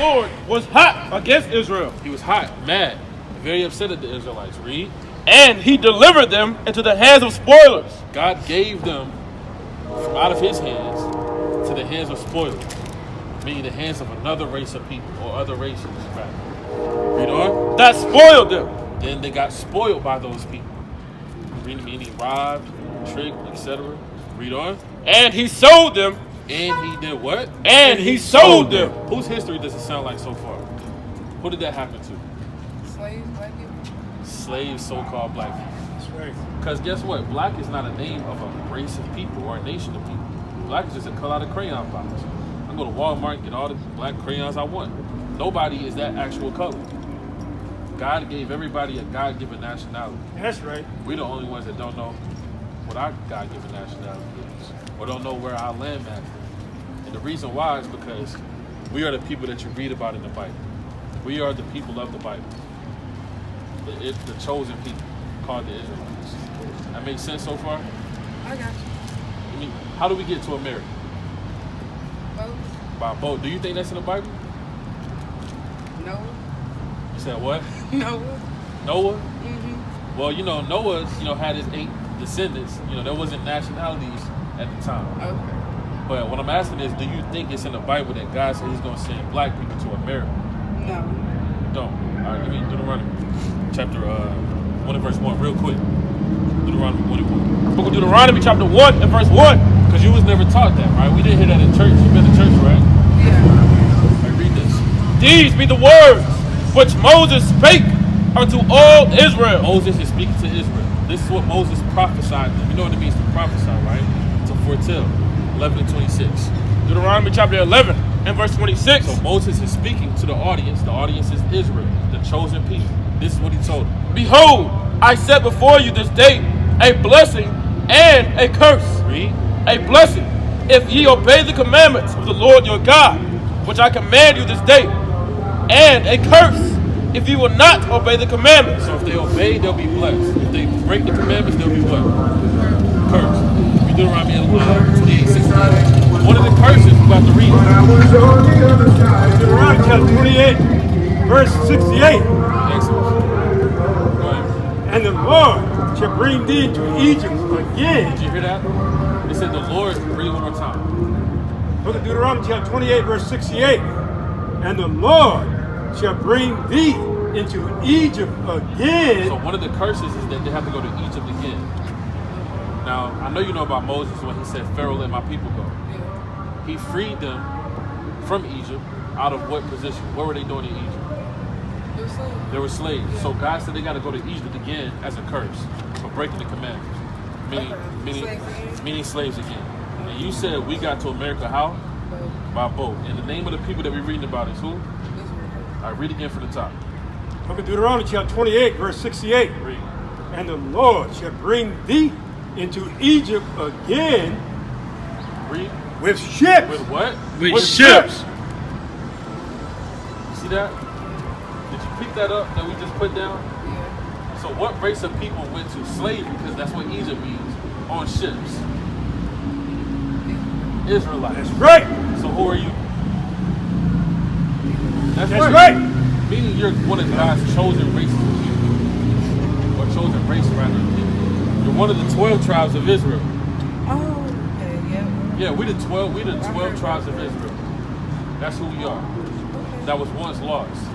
Lord was hot against Israel. He was hot, mad, very upset at the Israelites. Read. And he delivered them into the hands of spoilers. God gave them from out of his hands to the hands of spoilers, meaning the hands of another race of people or other races. Right? Read on. That spoiled them. Then they got spoiled by those people. Read, meaning robbed, tricked, etc. Read on. And he sold them. And he did what? And he sold them. Whose history does it sound like so far? Who did that happen to? Slaves, black people. Slaves, so-called black people. That's right. Because guess what? Black is not a name of a race of people or a nation of people. Black is just a color out of crayon box. I can go to Walmart and get all the black crayons I want. Nobody is that actual color. God gave everybody a God-given nationality. That's right. We're the only ones that don't know what our God-given nationality is, or don't know where our land mass is. And the reason why is because we are the people that you read about in the Bible. We are the people of the Bible. The chosen people, called the Israelites. That makes sense so far? I got you. I mean, how do we get to America? Boat. By boat. Do you think that's in the Bible? Noah. You said what? Noah. Noah? Mm-hmm. Well, Noah, had his 8 descendants. There wasn't nationalities at the time. Okay. But what I'm asking is, do you think it's in the Bible that God said he's going to send black people to America? No. Don't. All right, let me Deuteronomy chapter 1 and verse 1 real quick. Deuteronomy 1 and 1. Book of Deuteronomy chapter 1 and verse 1. Because you was never taught that, right? We didn't hear that in church. You've been to church, right? Yeah. All right, read this. These be the words which Moses spake unto all Israel. Moses is speaking to Israel. This is what Moses prophesied to them. You know what it means to prophesy, right? To foretell. 11 and 26. Deuteronomy chapter 11 and verse 26. So Moses is speaking to the audience. The audience is Israel, the chosen people. This is what he told them. Behold, I set before you this day a blessing and a curse. Read. A blessing, if ye obey the commandments of the Lord your God, which I command you this day, and a curse, if ye will not obey the commandments. So if they obey, they'll be blessed. If they break the commandments, they'll be what? Cursed. We Deuteronomy 28:16. One of the curses we're about to read. Deuteronomy chapter 28, verse 68. Excellent. Go ahead. And the Lord shall bring thee into Egypt again. Did you hear that? It said the Lord. Read it one more time. Book of Deuteronomy chapter 28, verse 68. And the Lord shall bring thee into Egypt again. So one of the curses is that they have to go to Egypt again. Now, I know you know about Moses when he said, Pharaoh, let my people go. Yeah. He freed them from Egypt out of what position? What were they doing in Egypt? It was slaves. They were slaves. So God said they got to go to Egypt again as a curse for breaking the commandments. Meaning slaves again. And you said we got to America how? By boat. And the name of the people that we're reading about is who? Israel. All right, read again from the top. Book of Deuteronomy chapter 28, verse 68. Read. And the Lord shall bring thee into Egypt again Read. with ships. With what? With ships. You see that? Did you pick that up that we just put down? Yeah. So what race of people went to slavery, because that's what Egypt means, on ships? Israelites. That's right. So who are you? That's right. Meaning you're one of God's chosen races of people. Or chosen race, rather. You're one of the 12 tribes of Israel. Oh, okay, yeah. Yeah, we the 12 tribes of Israel. That's who we are. Okay. That was once lost.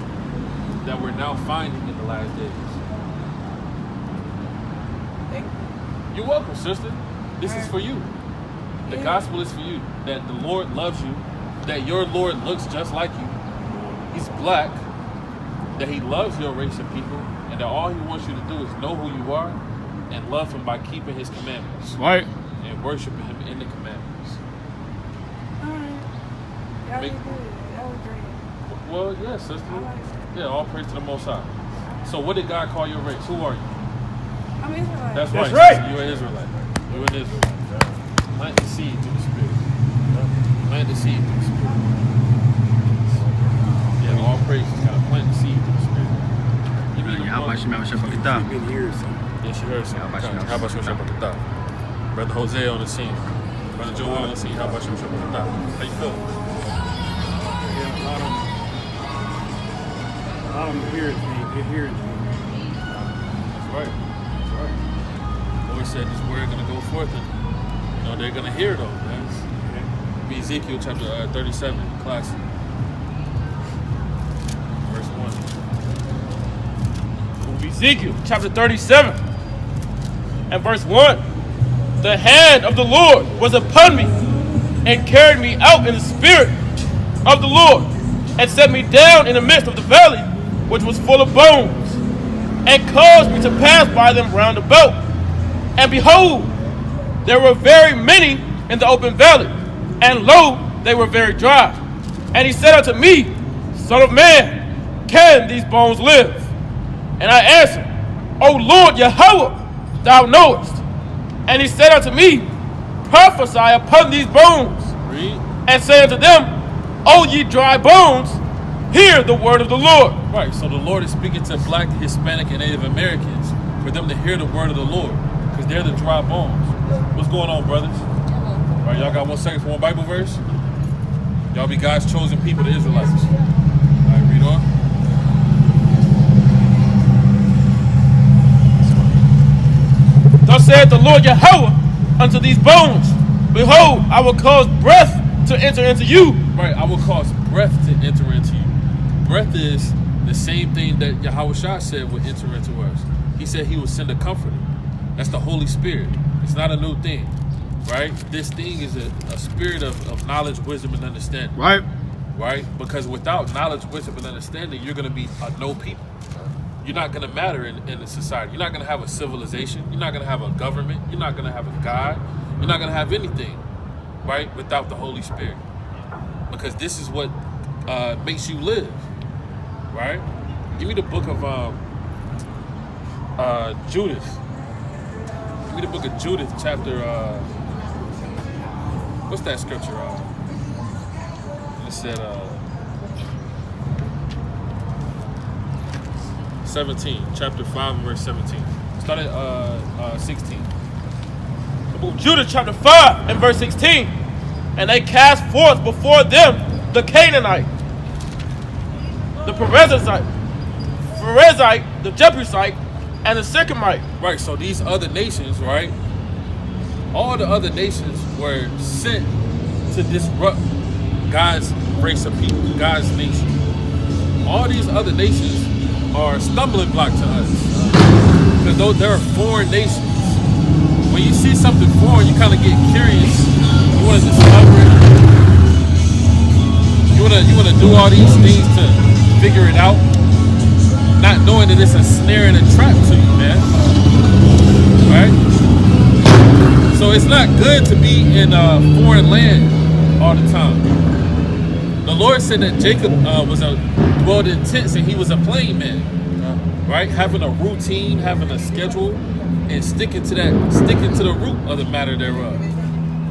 That we're now finding in the last days. Thank you. You're welcome, sister. This is for you. The gospel is for you. That the Lord loves you. That your Lord looks just like you. He's black. That he loves your race of people. And that all he wants you to do is know who you are and love him by keeping his commandments. Right. And worshiping him in the commandments. Alright. Y'all Make- did good. Y'all was great. Well, yeah, sister. I like it. Yeah, all praise to the Most High. So what did God call your race? Who are you? I'm Israelite. That's That's right. right. Sister. You're an Israelite. You're an Israelite. Plant the seed through the Spirit. Plant the seed through the Spirit. Yeah, all praises. Gotta plant the seed through the Spirit. You mean How about you, man? What's up, Pakistan? Yeah, she heard something. How about you, Pakistan? Brother Jose on the scene. Brother Joel on the scene. How about you, Pakistan? How you feel? Yeah, a hears me. It hears me. That's right. That's right. Lord said this word gonna go forth, and they're gonna hear though. That's Ezekiel chapter 37, classic, verse 1. Ezekiel chapter 37 and verse 1. The hand of the Lord was upon me and carried me out in the spirit of the Lord and set me down in the midst of the valley, which was full of bones, and caused me to pass by them round about. And behold, there were very many in the open valley, and lo, they were very dry. And he said unto me, Son of man, can these bones live? And I answered, O Lord Yahweh, thou knowest. And he said unto me, Prophesy upon these bones, and say unto them, O ye dry bones, hear the word of the Lord. Right, so the Lord is speaking to Black, Hispanic, and Native Americans for them to hear the word of the Lord, because they're the dry bones. What's going on, brothers? All right, y'all got 1 second for one Bible verse? Y'all be God's chosen people, the Israelites. All right, read on. Thus saith the Lord Yahweh unto these bones, Behold, I will cause breath to enter into you. Right, I will cause breath to enter into you. Breath is the same thing that Yahweh Shah said would enter into us. He said he would send a comforter. That's the Holy Spirit. It's not a new thing, right? This thing is a spirit of knowledge, wisdom, and understanding. Right. Right? Because without knowledge, wisdom, and understanding, you're going to be a no people. You're not going to matter in the society. You're not going to have a civilization. You're not going to have a government. You're not going to have a God. You're not going to have anything, right, without the Holy Spirit. Because this is what makes you live, right? Give me the book of Judith. Give me the book of Judith, chapter, what's that scripture? It said 17, chapter 5 and verse 17. Start at 16. The book of Judah chapter 5 and verse 16. And they cast forth before them the Canaanite, the Perizzite, the Jebusite, and the Sychemite. Right, so these other nations, right? All the other nations were sent to disrupt God's race of people, God's nation. All these other nations are a stumbling block to us because they're foreign nations. When you see something foreign, you kind of get curious. You want to discover it. You want to do all these things to figure it out, not knowing that it's a snare and a trap to you, man. Right? So it's not good to be in a foreign land all the time. The Lord said that Jacob dwelled in tents and he was a plain man, right? Having a routine, having a schedule, and sticking to the root of the matter thereof.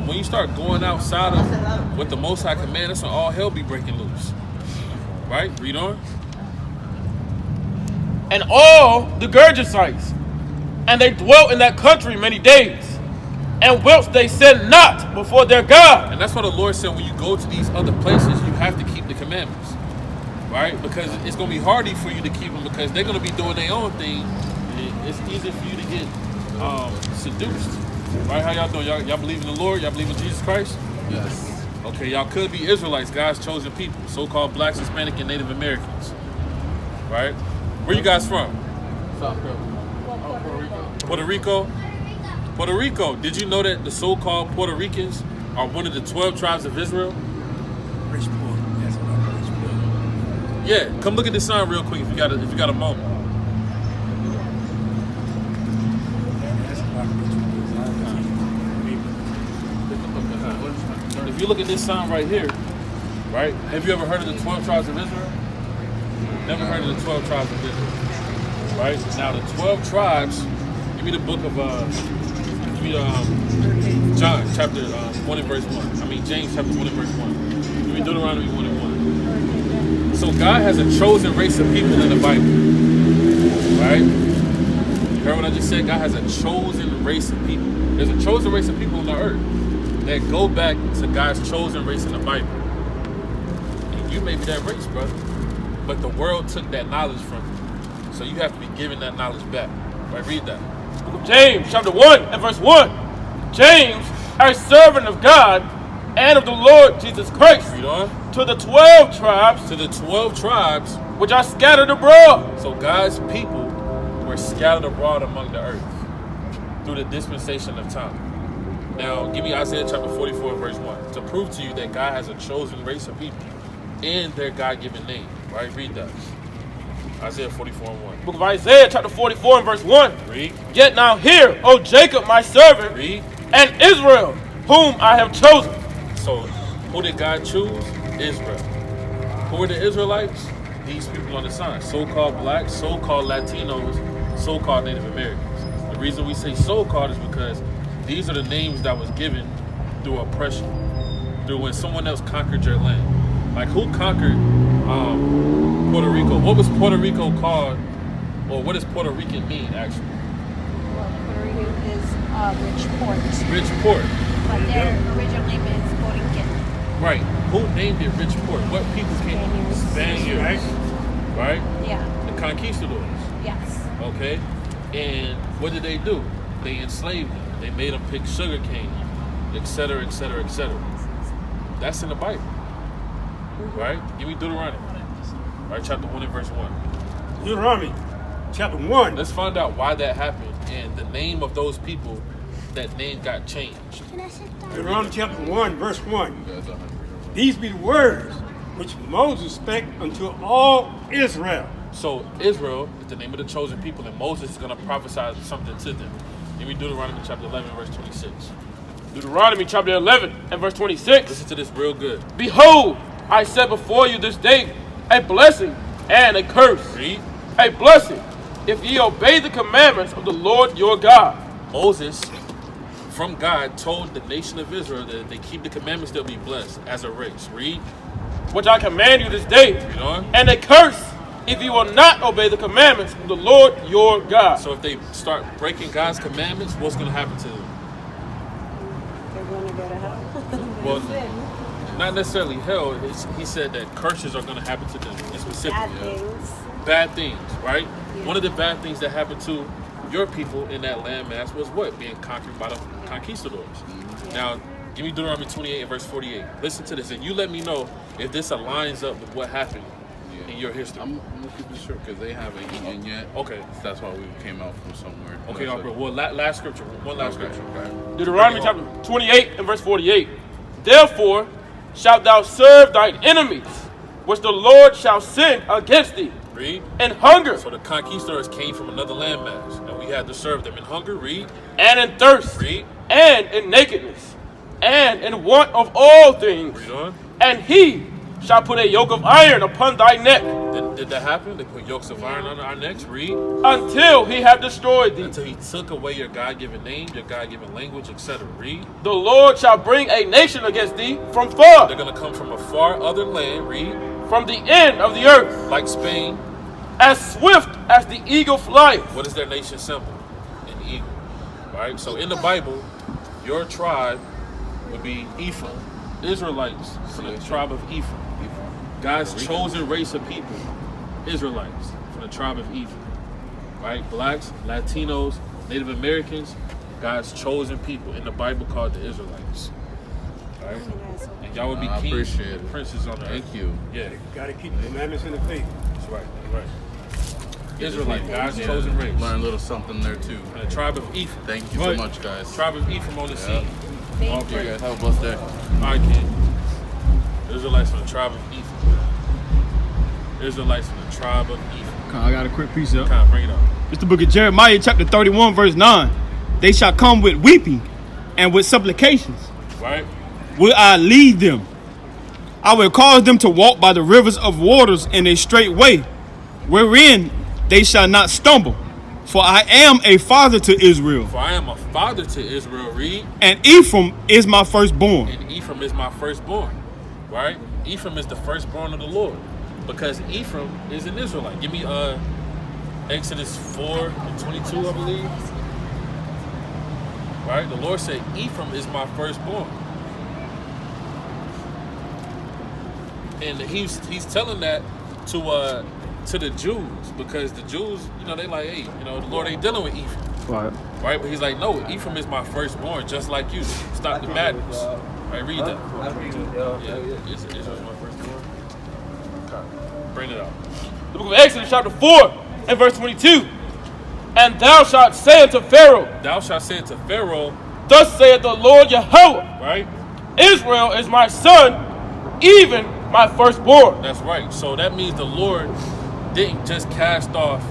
When you start going outside of what the Most High command, that's when all hell be breaking loose. Right? Read on. And all the Gergesites, and they dwelt in that country many days, and whilst they sinned not before their God. And that's what the Lord said, when you go to these other places, you have to keep the commandments. Right? Because it's going to be harder for you to keep them because they're going to be doing their own thing. It's easier for you to get seduced. Right? How y'all doing? Y'all believe in the Lord? Y'all believe in Jesus Christ? Yes. Okay, y'all could be Israelites, God's chosen people, so-called Blacks, Hispanic, and Native Americans. Right? Where you guys from? South Carolina. Puerto Rico? Puerto Rico. Did you know that the so-called Puerto Ricans are one of the 12 tribes of Israel? Rich boy. That's what I'm rich boy. Yeah, come look at this sign real quick if you got a moment. That's about rich boys. If you look at this sign right here, right? Have you ever heard of the 12 tribes of Israel? Never heard of the 12 tribes of Israel. Right? Now the 12 tribes, give me the book of John chapter 1 and verse 1. I mean James chapter 1 and verse 1. Give me Deuteronomy 1 and 1. So God has a chosen race of people in the Bible. Right? You heard what I just said? God has a chosen race of people. There's a chosen race of people on the earth that go back to God's chosen race in the Bible. And you may be that race, brother. but the world took that knowledge from you. So you have to be given that knowledge back. Right? Read that. Book of James, chapter 1 and verse 1. James, a servant of God and of the Lord Jesus Christ, Read on. to the 12 tribes To the 12 tribes. which are scattered abroad. So God's people were scattered abroad among the earth through the dispensation of time. Now, give me Isaiah chapter 44, verse 1, to prove to you that God has a chosen race of people in their God-given name. Right? Read that. Isaiah 44 and 1. Book of Isaiah, chapter 44 and verse 1. Read. Yet now hear, O Jacob, my servant, Read. and Israel, whom I have chosen. So, who did God choose? Israel. Who are the Israelites? These people on the sign. So-called blacks, so-called Latinos, so-called Native Americans. The reason we say so-called is because these are the names that was given through oppression, through when someone else conquered your land. Like who conquered Puerto Rico? What was Puerto Rico called, or what does Puerto Rican mean actually? Well, Puerto Rico is rich port, Rich port. but their original name is Borinquen. Right. Who named it Rich port? What people came? Spaniards. Spaniards. Right? Yeah. The conquistadors. Yes. Okay? And what did they do? They enslaved them. They made them pick sugar cane, etc., etc., etc. That's in the Bible. Right? Give me Deuteronomy. Right, chapter 1 and verse 1. Deuteronomy, chapter 1. Let's find out why that happened and the name of those people, that name got changed. Deuteronomy chapter 1, verse 1. These be the words which Moses spake unto all Israel. So Israel is the name of the chosen people, and Moses is going to prophesy something to them. Give me Deuteronomy chapter 11, verse 26. Deuteronomy chapter 11 and verse 26. Listen to this real good. Behold, I set before you this day a blessing and a curse. Read. A blessing, if ye obey the commandments of the Lord your God. Moses, from God, told the nation of Israel that if they keep the commandments, they'll be blessed as a race. Read. Which I command you this day. Read on. And a curse, if you will not obey the commandments of the Lord your God. So if they start breaking God's commandments, what's going to happen to them? They're going to go to hell. Well, not necessarily hell. He said that curses are going to happen to them. Specifically. Bad things. Bad things, right? Yeah. One of the bad things that happened to your people in that landmass was what? Being conquered by the conquistadors. Now, give me Deuteronomy 28 and verse 48. Listen to this, and you let me know if this aligns up with what happened in your history. I'm gonna keep it short because they haven't eaten yet. Okay. That's why we came out from somewhere. Okay, Albert. Well, last scripture. One last scripture. Okay. Deuteronomy chapter 28 and verse 48. Therefore shalt thou serve thine enemies, which the Lord shall send against thee, Read. in hunger, So the conquistadors came from another landmass, and we had to serve them in hunger. Read. and in thirst, Read. and in nakedness, and in want of all things. Read on. And he shall put a yoke of iron upon thy neck, Did that happen? They put yokes of iron on our necks. Read. until he have destroyed thee. Until he took away your God-given name, your God-given language, etc. Read. The Lord shall bring a nation against thee from far, They're going to come from a far other land. Read. from the end of the earth, Like Spain. as swift as the eagle flieth. What is their nation symbol? An eagle. Right? So in the Bible, your tribe would be Ephraim. Israelites from the tribe of Ephraim. God's chosen race of people. Israelites from the tribe of Ephraim. Right? Blacks, Latinos, Native Americans, God's chosen people in the Bible called the Israelites. Right? And y'all would be I kings appreciate and it. princes on the earth. Thank you. Yeah, Got to keep the commandments in the faith. that's right. That's right. Israelite, God's Yeah, chosen race. Learn a little something there too. And the tribe of Ephraim. Thank you Right. so much, guys. Tribe of Ephraim on the scene. All You praise. guys have a blessed day. All right, kid. Israelites from the tribe of Ephraim. Israelites from the tribe of Ephraim. I got a quick piece up. Kind of bring it up. It's the book of Jeremiah, chapter 31, verse 9. They shall come with weeping and with supplications. Right? Will I lead them? I will cause them to walk by the rivers of waters in a straight way, wherein they shall not stumble. For I am a father to Israel, For I am a father to Israel, read, and Ephraim is my firstborn. and Ephraim is my firstborn. Right? Ephraim is the firstborn of the Lord. Because Ephraim is an Israelite. Give me Exodus 4 and 22, I believe. Right? The Lord said, Ephraim is my firstborn. And he's telling that to the Jews, because the Jews, you know, they like, hey, you know, the Lord ain't dealing with Ephraim. Right. Right? But he's like, no, Ephraim is my firstborn, just like you. Stop the madness. Right, read that. Yeah, Israel's my firstborn. Okay. Bring it out. The book of Exodus chapter 4 and verse 22. And thou shalt say unto Pharaoh, Thou shalt say unto Pharaoh, thus saith the Lord Yahweh, right? Israel is my son, even my firstborn. That's right. So that means the Lord didn't just cast off,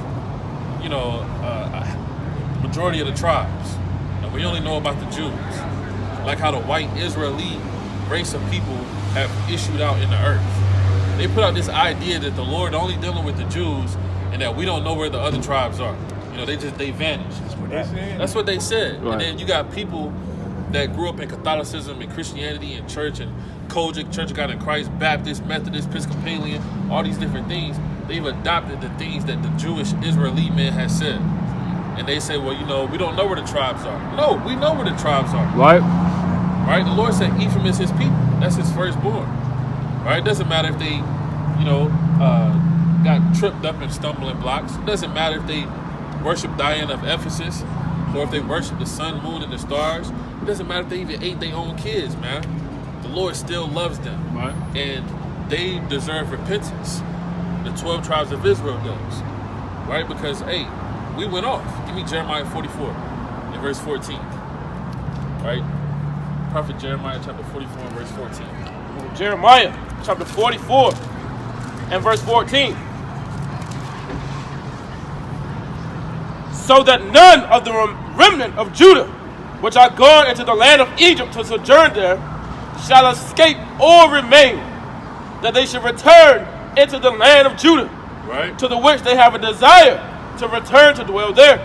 you know, majority of the tribes. And we only know about the Jews. Like how the white Israelite race of people have issued out in the earth. They put out this idea that the Lord only dealing with the Jews and that we don't know where the other tribes are. You know, they vanished. That's what they said. Right. And then you got people that grew up in Catholicism and Christianity and church and Kojic, Church of God in Christ, Baptist, Methodist, Episcopalian, all these different things. They've adopted the things that the Jewish Israelite man has said. And they say, well, you know, we don't know where the tribes are. No, we know where the tribes are. Right. Right? The Lord said Ephraim is his people. That's his firstborn. Right? It doesn't matter if they, you know, got tripped up in stumbling blocks. It doesn't matter if they worship Diana of Ephesus or if they worship the sun, moon, and the stars. It doesn't matter if they even ate their own kids, man. The Lord still loves them. Right. And they deserve repentance. The 12 tribes of Israel does. Right? Because, hey, we went off. Give me Jeremiah 44 in verse 14. Right? Prophet Jeremiah chapter 44 and verse 14. Jeremiah chapter 44 and verse 14. So that none of the remnant of Judah, which are gone into the land of Egypt to sojourn there, shall escape or remain, that they should return into the land of Judah, Right? to the which they have a desire to return to dwell there.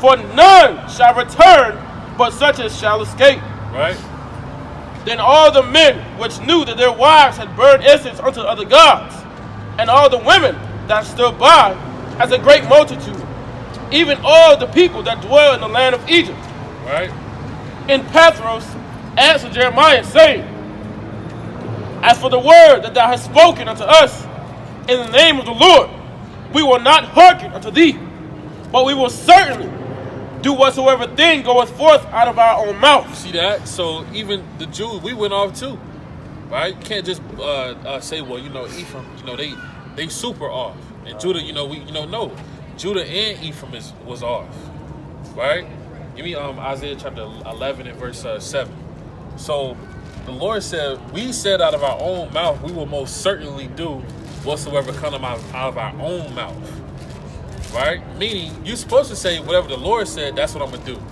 For none shall return, but such as shall escape. Right? Then all the men which knew that their wives had burned incense unto other gods, and all the women that stood by, as a great multitude, even all the people that dwell in the land of Egypt, Right? in Pathros, answered Jeremiah, saying, As for the word that thou hast spoken unto us in the name of the Lord, we will not hearken unto thee, but we will certainly do whatsoever thing goeth forth out of our own mouth. See that? So even the Jews, we went off too. Right? You can't just say, well, you know, Ephraim, you know, they super off. And Judah, you know, no. Judah and Ephraim was off. Right? Give me Isaiah chapter 11 and verse 7. So the Lord said, we said out of our own mouth, we will most certainly do whatsoever come out of our own mouth. Right? Meaning, you're supposed to say whatever the Lord said, that's what I'm going to do.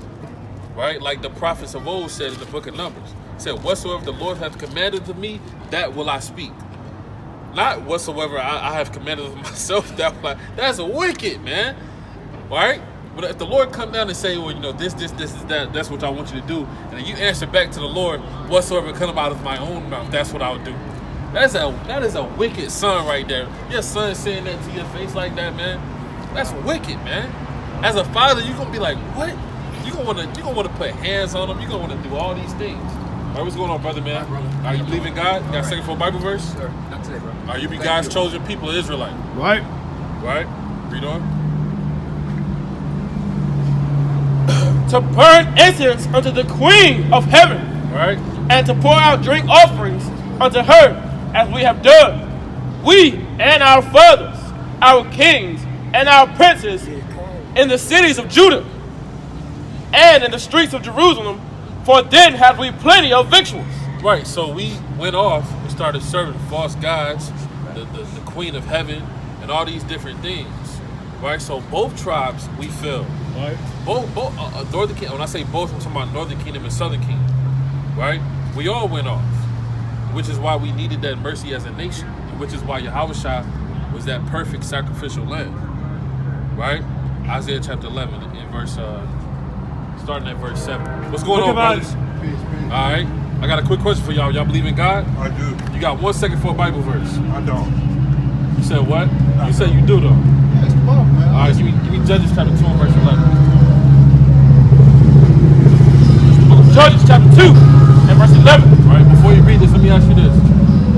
Right? Like the prophets of old said in the book of Numbers. Said, whatsoever the Lord hath commanded to me, that will I speak. Not whatsoever I have commanded of myself, that's wicked, man. Right? But if the Lord come down and say, well, you know, this is that, that's what I want you to do, and then you answer back to the Lord, whatsoever come out of my own mouth, that's what I'll do. That is a wicked son right there. Your son saying that to your face like that, man. That's wicked, man. As a father, you're gonna be like, what? You're gonna wanna put hands on them, you're gonna wanna do all these things. All right, what's going on, brother, man? Are you believing God? You got a second for a Bible verse? Sir, not today, bro. Are you be God's chosen people, Israelite? Right. Right? Read on. To burn incense unto the Queen of heaven, Right? and to pour out drink offerings unto her, as we have done, we and our fathers, our kings, and our princes, in the cities of Judah, and in the streets of Jerusalem, for then have we plenty of victuals. Right, so we went off and started serving false gods, the Queen of Heaven, and all these different things. Right, so both tribes we filled. Right. Both Northern Kingdom. When I say both, I'm talking about Northern Kingdom and Southern Kingdom. Right, we all went off, which is why we needed that mercy as a nation, which is why Yahushua was that perfect sacrificial lamb. Right, Isaiah chapter 11 in verse, starting at verse 7. What's going on, brothers? All right. I got a quick question for y'all. Y'all believe in God? I do. You got 1 second for a Bible verse. I don't. You said what? You said you do though. That's the problem, man. All right, give me Judges chapter 2 and verse 11. Judges chapter 2 and verse 11. All right, before you read this, let me ask you this.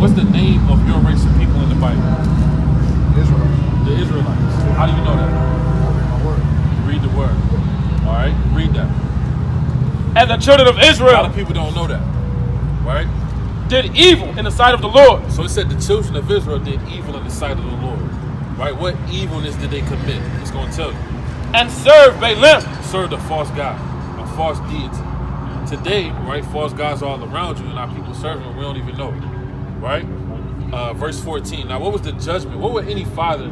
What's the name of your race of people in the Bible? the Israelites. How do you know that? My word. Read the word. All right, read that. And the children of A lot Israel of people don't know that, right? did evil in the sight of the Lord. So it said the children of Israel did evil in the sight of the Lord, right? What evilness did they commit? It's going to tell you. And served Balaam. Served a false god, a false deity. Today, right, false gods all around you, and our people serving them, we don't even know it, right? Verse 14. Now, what was the judgment? What would any father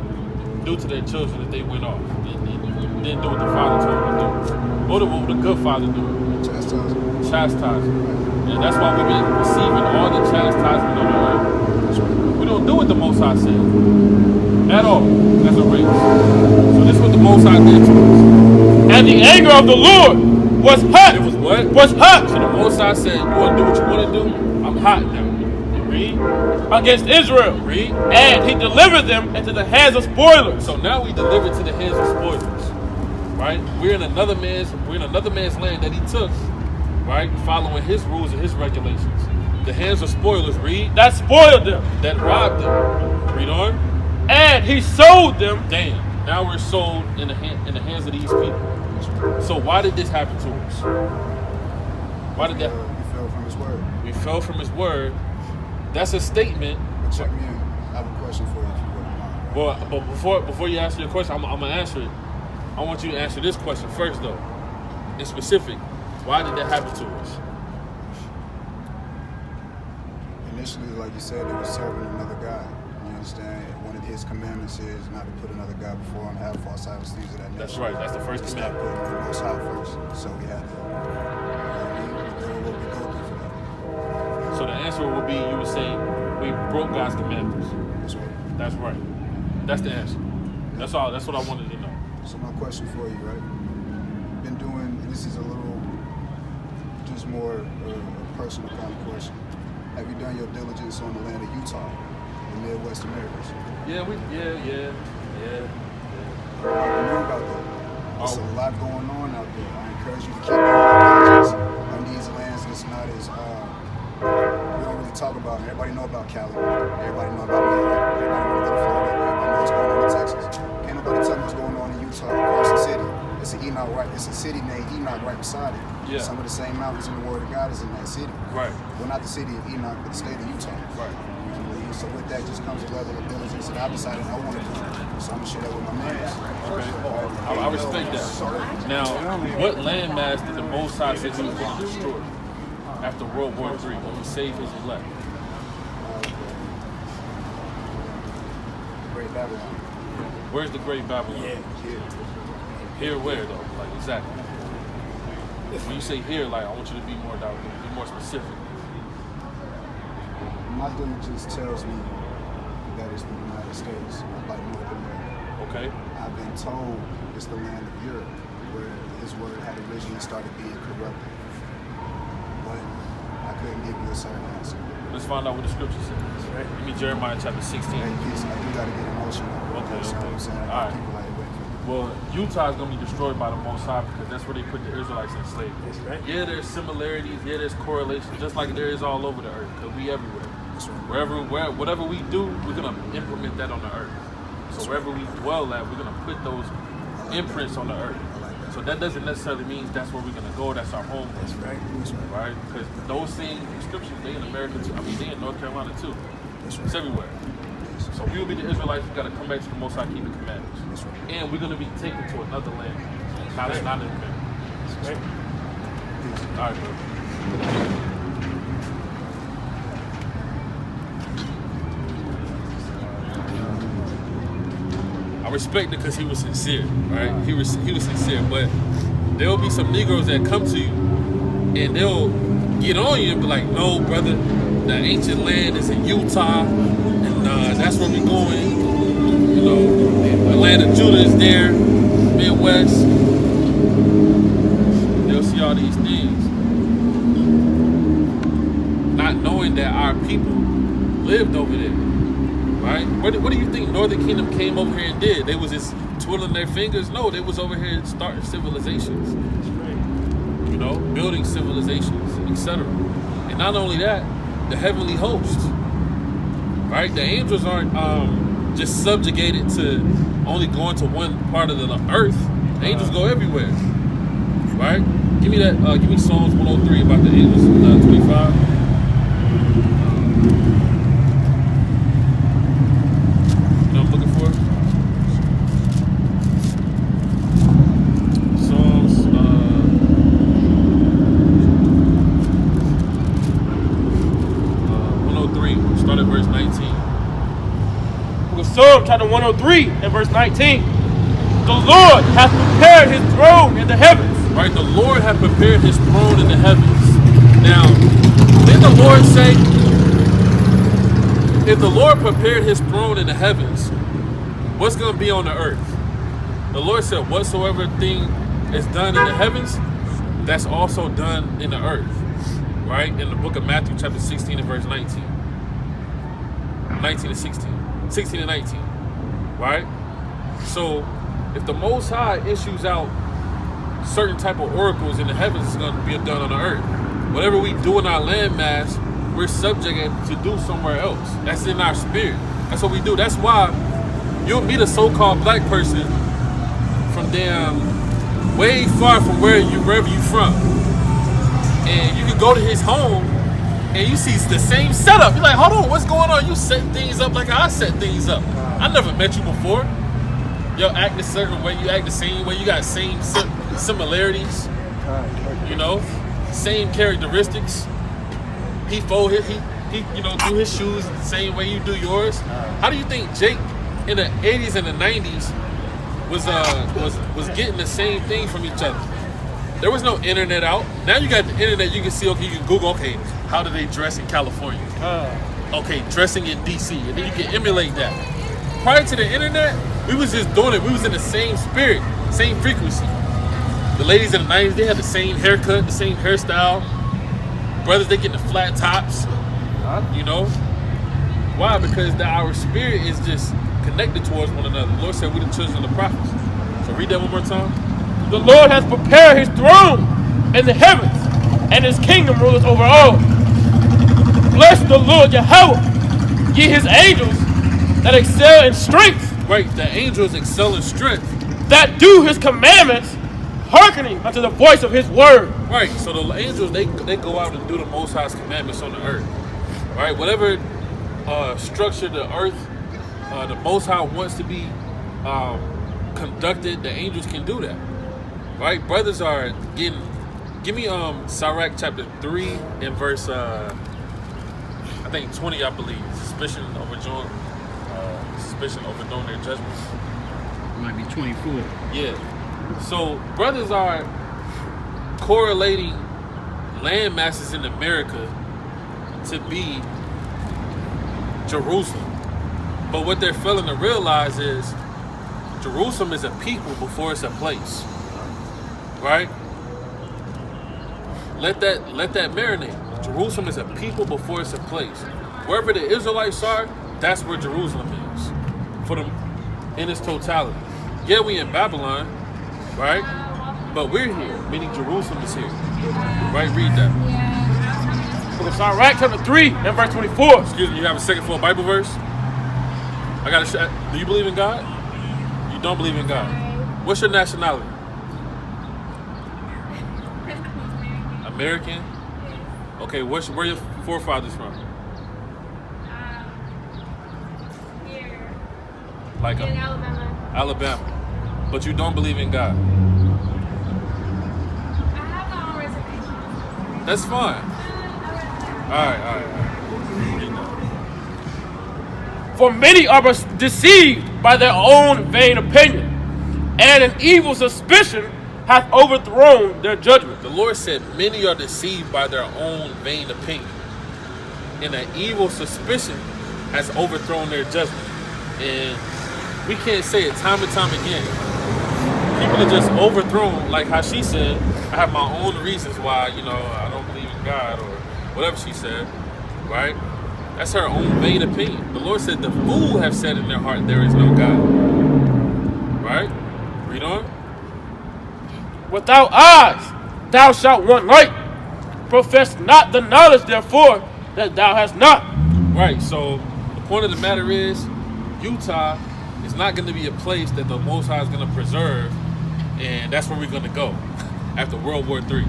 do to their children if they went off and didn't do what the father told them to do? What would a good father do? Chastise them. And that's why we've been receiving all the chastisement on the earth. We don't do what the Most High said at all as a race. So this is what the Most High did to us. And the anger of the Lord was hot. It was what? Was hot. So the Most High said, you want to do what you want to do? I'm hot now. Read. Against Israel. Read. And he delivered them into the hands of spoilers. So now we delivered to the hands of spoilers. Right? We're in another man's land that he took, right? Following his rules and his regulations. The hands of spoilers, read. That spoiled them. That robbed them. Read on. And he sold them. Damn. Now we're sold in the hands of these people. So why did this happen to us? Why did that? We fell from his word. We fell from his word. That's a statement. But check me in. I have a question for you if you wouldn't mind. But before you answer your question, I'm gonna answer it. I want you to answer this question first, though. In specific, why did that happen to us? Initially, like you said, it was serving another God. You understand? One of his commandments is not to put another God before him, have false idols, things of that nature. That's right. That's the first Stop commandment. putting the Most High first. So we had to, we do what we go through for that. So the answer would be, you would say, we broke God's commandments. That's right. That's right. That's the answer. That's all. That's what I wanted to know. So my question for you, right? Been doing, and this is a little, just more a personal kind of question. Have you done your diligence on the land of Utah, the Midwest Americas? Yeah. What do you know about that? There's a lot going on out there. I encourage you to keep doing your diligence on these lands that's not as, we don't really talk about. Everybody know about Cali. Everybody know about New York. Everybody know about Florida. Everybody know what's going on in Texas. Can't nobody tell me what's going on in Utah, Carson City. It's an Enoch, right? It's a city named Enoch right beside it. Yeah. Some of the same mountains in the Word of God is in that city. Right. Well, not the city of Enoch, but the state of Utah. Right. So with that just comes a level of diligence that I decided I want to do. So I'm gonna share that with my man. Okay. I respect that. Now, what landmass did the Most High say he was going to destroy after World War III when he saved his elect? Great Babylon. Where's the Great Babylon? Here where though? Like exactly. When you say here, like I want you to be more specific. My diligence tells me that it's the United States, like North America. Okay. I've been told it's the land of Europe, where his word had originally started being corrupted. But I couldn't give you a certain answer. Let's find out what the scripture says. Give me Jeremiah chapter 16. Hey, peace, I do gotta get emotional. Okay, You know what I'm saying? All right. People like, wait. Well, Utah is going to be destroyed by the Most High because that's where they put the Israelites in slavery. That's right. Yeah, there's similarities. Yeah, there's correlations, just like there is all over the earth because we everywhere. That's right. Whatever we do, we're going to implement that on the earth. So wherever we dwell at, we're going to put those imprints on the earth. So that doesn't necessarily mean that's where we're going to go. That's our home. That's right. That's right. Right? Because those same scriptures, they in America too. I mean, they in North Carolina too. It's everywhere. So we will be the Israelites. We got to come back to the Most High, keep the commandments. That's right. And we're going to be taken to another land. Not in the commandments. That's right. All right, bro. I respect it because he was sincere, right? He was sincere, but there will be some Negroes that come to you and they'll get on you and be like, no, brother, the ancient land is in Utah, and that's where we're going. You know, the land of Judah is there, Midwest. They'll see all these things, not knowing that our people lived over there. Right? What do you think Northern Kingdom came over here and did? They was just twiddling their fingers? No, they was over here starting civilizations. You know, building civilizations, etc. And not only that, the heavenly host. Right? The angels aren't just subjugated to only going to one part of the earth. Angels go everywhere, right? Give me that. Give me Psalms 103 about the angels. 25. You know what I'm looking for? Psalms. 103. Start at verse 19. Psalm chapter 103 and verse 19. The Lord hath prepared his throne in the heavens. Right, the Lord hath prepared his throne in the heavens. Now, did the Lord say, if the Lord prepared his throne in the heavens, what's going to be on the earth? The Lord said, whatsoever thing is done in the heavens, that's also done in the earth. Right? In the book of Matthew chapter 16 and verse 19. 19 and 16. 16 and 19, right? So, if the Most High issues out certain type of oracles in the heavens, it's going to be done on the earth. Whatever we do in our landmass, we're subjugated to do somewhere else. That's in our spirit. That's what we do. That's why you'll meet a so-called black person from damn way far from wherever you from, and you can go to his home and you see the same setup. You're like, hold on, what's going on? You set things up like I set things up. I never met you before. You act a certain way, you act the same way, you got same similarities, you know, same characteristics. He fold his, he do his shoes the same way you do yours. How do you think Jake in the 80s and the 90s was getting the same thing from each other? There was no internet out. Now you got the internet, you can see, okay, you can Google, okay, how do they dress in California? Okay, dressing in DC, and then you can emulate that. Prior to the internet, we was just doing it. We was in the same spirit, same frequency. The ladies in the 90s, they had the same haircut, the same hairstyle. Brothers, they get the flat tops, you know? Why? Because our spirit is just connected towards one another. The Lord said we're the children of the prophets. So read that one more time. The Lord has prepared his throne in the heavens, and his kingdom ruleth over all. Bless the Lord Yahweh, ye his angels that excel in strength. Right, the angels excel in strength. That do his commandments, hearkening unto the voice of his word. Right, so the angels, they go out and do the Most High's commandments on the earth. Right, whatever structure the earth, the Most High wants to be conducted, the angels can do that. Right, brothers are getting. Give me Sirach chapter 3 and verse I think 20, I believe. Suspicion overdoing their judgments. It might be 24. Yeah. So brothers are correlating land masses in America to be Jerusalem. But what they're failing to realize is Jerusalem is a people before it's a place. Right? Let that marinate. Jerusalem is a people before it's a place. Wherever the Israelites are, that's where Jerusalem is. For them in its totality. Yeah, we in Babylon, right? But we're here, meaning Jerusalem is here. Right? Read that. Book of Sirach chapter 3 and verse 24. Excuse me, you have a second for a Bible verse? I got a do you believe in God? You don't believe in God. What's your nationality? American? Okay, where are your forefathers from? Here. Like In Alabama. Alabama. But you don't believe in God. I have my own reservation. That's fine. All right. For many are deceived by their own vain opinion, and an evil suspicion hath overthrown their judgment. The Lord said many are deceived by their own vain opinion, and an evil suspicion has overthrown their judgment. And we can't say it time and time again. People are just overthrown, like how she said, I have my own reasons why, I don't believe in God, or whatever she said, right? That's her own vain opinion. The Lord said the fool have said in their heart there is no God. Right? Read on. Without eyes thou shalt want light. Profess not the knowledge, therefore, that thou hast not. Right, so the point of the matter is, Utah is not going to be a place that the Most High is going to preserve, and that's where we're going to go after World War III,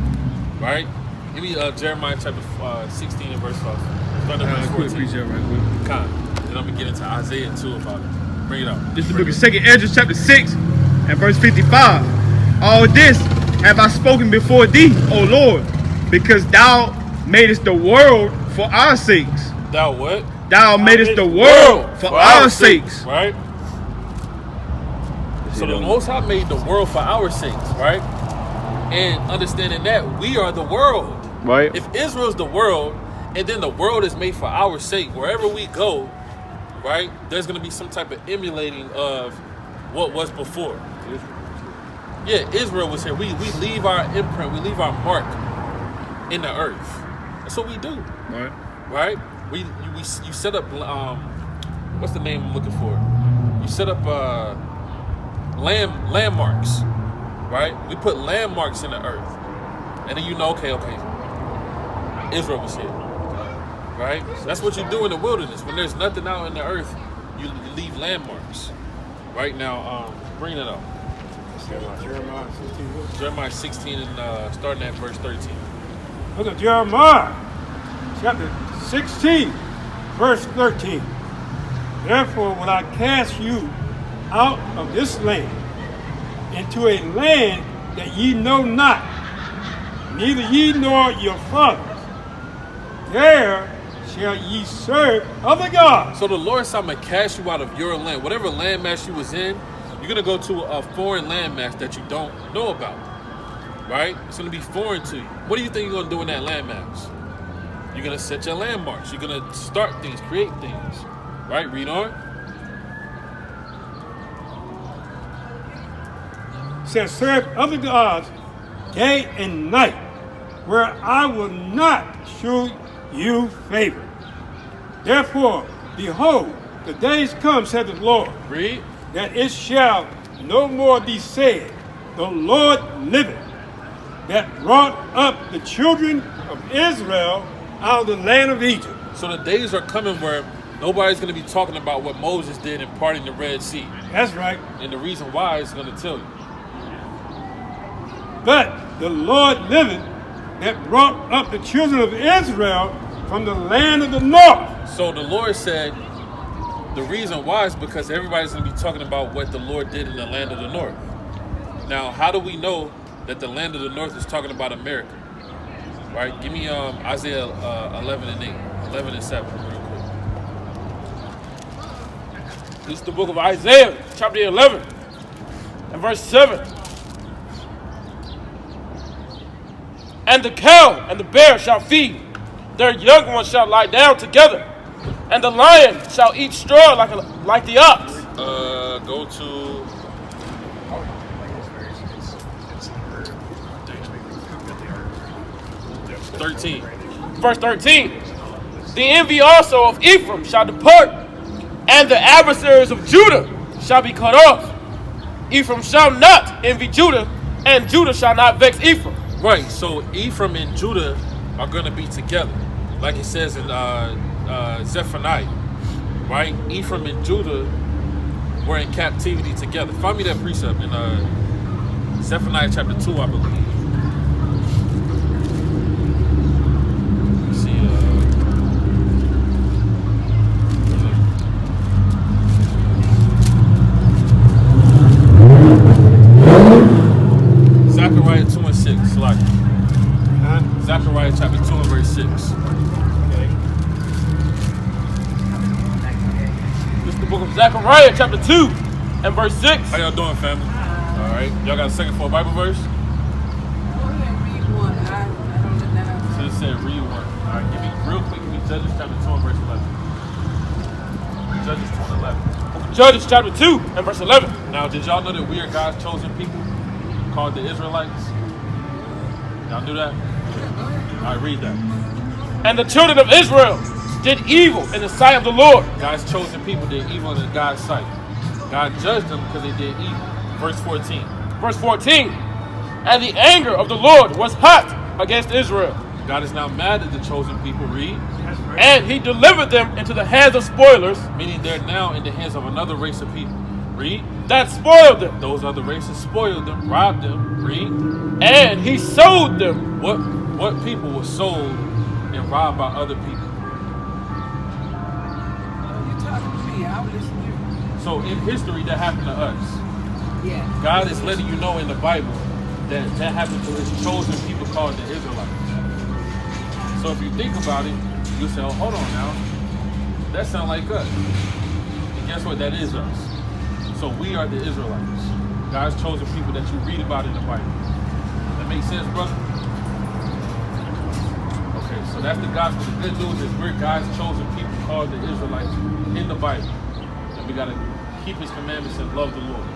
right? Give me Jeremiah chapter 16 and verse 5. Start at verse 14. Then I'm going to get into Isaiah too about it. Bring it up. This is the book of 2nd Ezra chapter 6 and verse 55. All this have I spoken before thee, O Lord, because thou madest the world for our sakes. Thou what? Thou madest the world for our sakes. Right? So the Most High made the world for our sakes, right? And understanding that we are the world. Right. If Israel's the world, and then the world is made for our sake, wherever we go, right, there's going to be some type of emulating of what was before. Yeah, Israel was here. We leave our imprint, we leave our mark in the earth. That's what we do. Right. Right? You set up what's the name I'm looking for? You set up landmarks, right? We put landmarks in the earth, and then you know, okay, Israel was here, right? So that's what you do in the wilderness. When there's nothing out in the earth, you leave landmarks. Right now, bring it up. Jeremiah 16 and starting at verse 13. Look at Jeremiah chapter 16, verse 13. Therefore will I cast you out of this land into a land that ye know not, neither ye nor your fathers. There shall ye serve other gods. So the Lord said, I'm going to cast you out of your land. Whatever landmass you was in, you're going to go to a foreign landmass that you don't know about, right? It's going to be foreign to you. What do you think you're going to do in that landmass? You're going to set your landmarks. You're going to start things, create things, right? Read on. Shall serve other gods day and night, where I will not shew you favor. Therefore, behold, the days come, said the Lord, Read. that it shall no more be said, the Lord liveth, that brought up the children of Israel out of the land of Egypt. So the days are coming where nobody's going to be talking about what Moses did in parting the Red Sea. That's right. And the reason why is going to tell you. But the Lord liveth, that brought up the children of Israel from the land of the north. So the Lord said the reason why is because everybody's going to be talking about what the Lord did in the land of the north. Now, how do we know that the land of the north is talking about America? Right? Give me Isaiah 11 and 8, 11 and 7 real quick. This is the book of Isaiah, chapter 11, and verse 7. And the cow and the bear shall feed, their young ones shall lie down together, and the lion shall eat straw like the ox. Go to 13. Verse 13. The envy also of Ephraim shall depart, and the adversaries of Judah shall be cut off. Ephraim shall not envy Judah, and Judah shall not vex Ephraim. Right, so Ephraim and Judah are going to be together, like it says in Zephaniah, right? Ephraim and Judah were in captivity together. Find me that precept in Zephaniah chapter 2, I believe. Let's see, Zechariah 2 and 6, like Zechariah chapter 2 and verse 6. This is the book of Zechariah, chapter 2, and verse 6. How y'all doing, family? All right, y'all got a second for a Bible verse? Go ahead, read one. I don't know that. So it said read one. All right, give me real quick. Give me Judges chapter 2 and verse 11. Judges 2 and 11. Book of Judges, chapter 2, and verse 11. Now, did y'all know that we are God's chosen people, called the Israelites? Y'all knew that? All right, read that. And the children of Israel did evil in the sight of the Lord. God's chosen people did evil in God's sight. God judged them because they did evil. Verse 14. Verse 14. And the anger of the Lord was hot against Israel. God is now mad at the chosen people. Read. That's And he delivered them into the hands of spoilers. Meaning they're now in the hands of another race of people. Read. That spoiled them. Those other races spoiled them, robbed them. Read. And he sold them. What people were sold and robbed by other people? You talking to me? I'll listen to you. So in history, that happened to us. Yeah. God is letting you know in the Bible that happened to his chosen people called the Israelites. So if you think about it, you say, oh, hold on now. That sounds like us. And guess what? That is us. So we are the Israelites. God's chosen people that you read about in the Bible. That makes sense, brother? Okay, so that's the gospel. The good news is we're God's chosen people called the Israelites in the Bible. And we got to keep his commandments and love the Lord.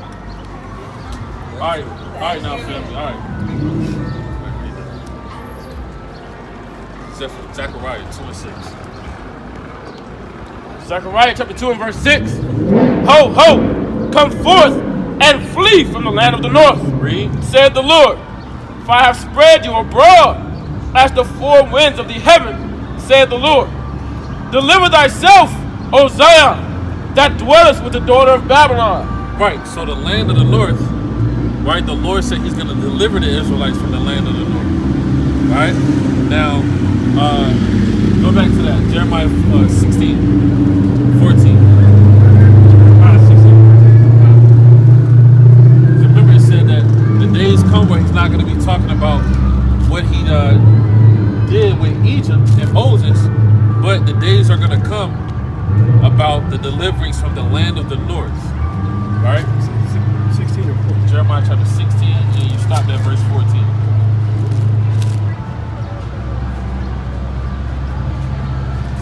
All right now, family. All right. Zechariah 2:6. Zechariah chapter 2 and verse 6. Ho, ho, come forth and flee from the land of the north. Read. Said the Lord, for I have spread you abroad as the four winds of the heaven, said the Lord. Deliver thyself, O Zion, that dwellest with the daughter of Babylon. Right, so the land of the north, right, the Lord said he's going to deliver the Israelites from the land of the north. Right? Now, go back to that. Jeremiah 16, 14. Remember it said that the days come where he's not going to be talking about what he did with Egypt and Moses, but the days are going to come about the deliverance from the land of the north. Right? 16 or 14. Jeremiah chapter 16, and you stopped at verse 14.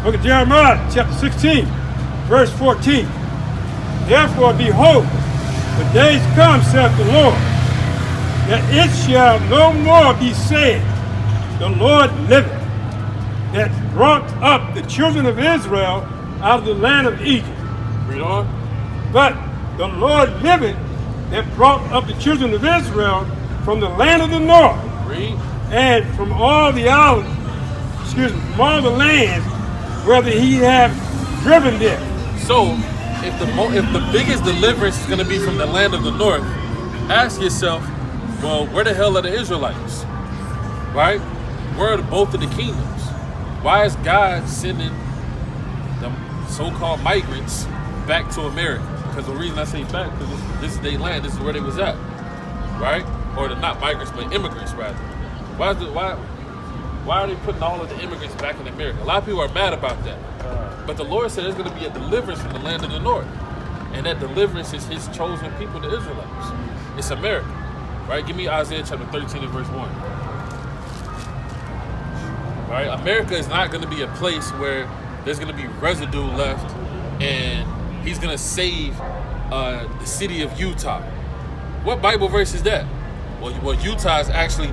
Look at Jeremiah chapter 16, verse 14. Therefore, behold, the days come, saith the Lord, that it shall no more be said, the Lord liveth, that brought up the children of Israel out of the land of Egypt. Read on. But the Lord liveth, that brought up the children of Israel from the land of the north, Read. and from all the islands, from all the lands, whether he have driven them. So, if the biggest deliverance is going to be from the land of the north, ask yourself, well, where the hell are the Israelites? Right? Where are both of the kingdoms? Why is God sending the so-called migrants back to America? Because the reason I say back, because this is their land, this is where they was at, right? Or the not migrants, but immigrants rather. Why are they putting all of the immigrants back in America? A lot of people are mad about that. But the Lord said there's going to be a deliverance from the land of the north. And that deliverance is his chosen people, the Israelites. It's America, right? Give me Isaiah chapter 13 and verse 1. Right? America is not going to be a place where there's going to be residue left and he's going to save the city of Utah. What Bible verse is that? Well, Utah is actually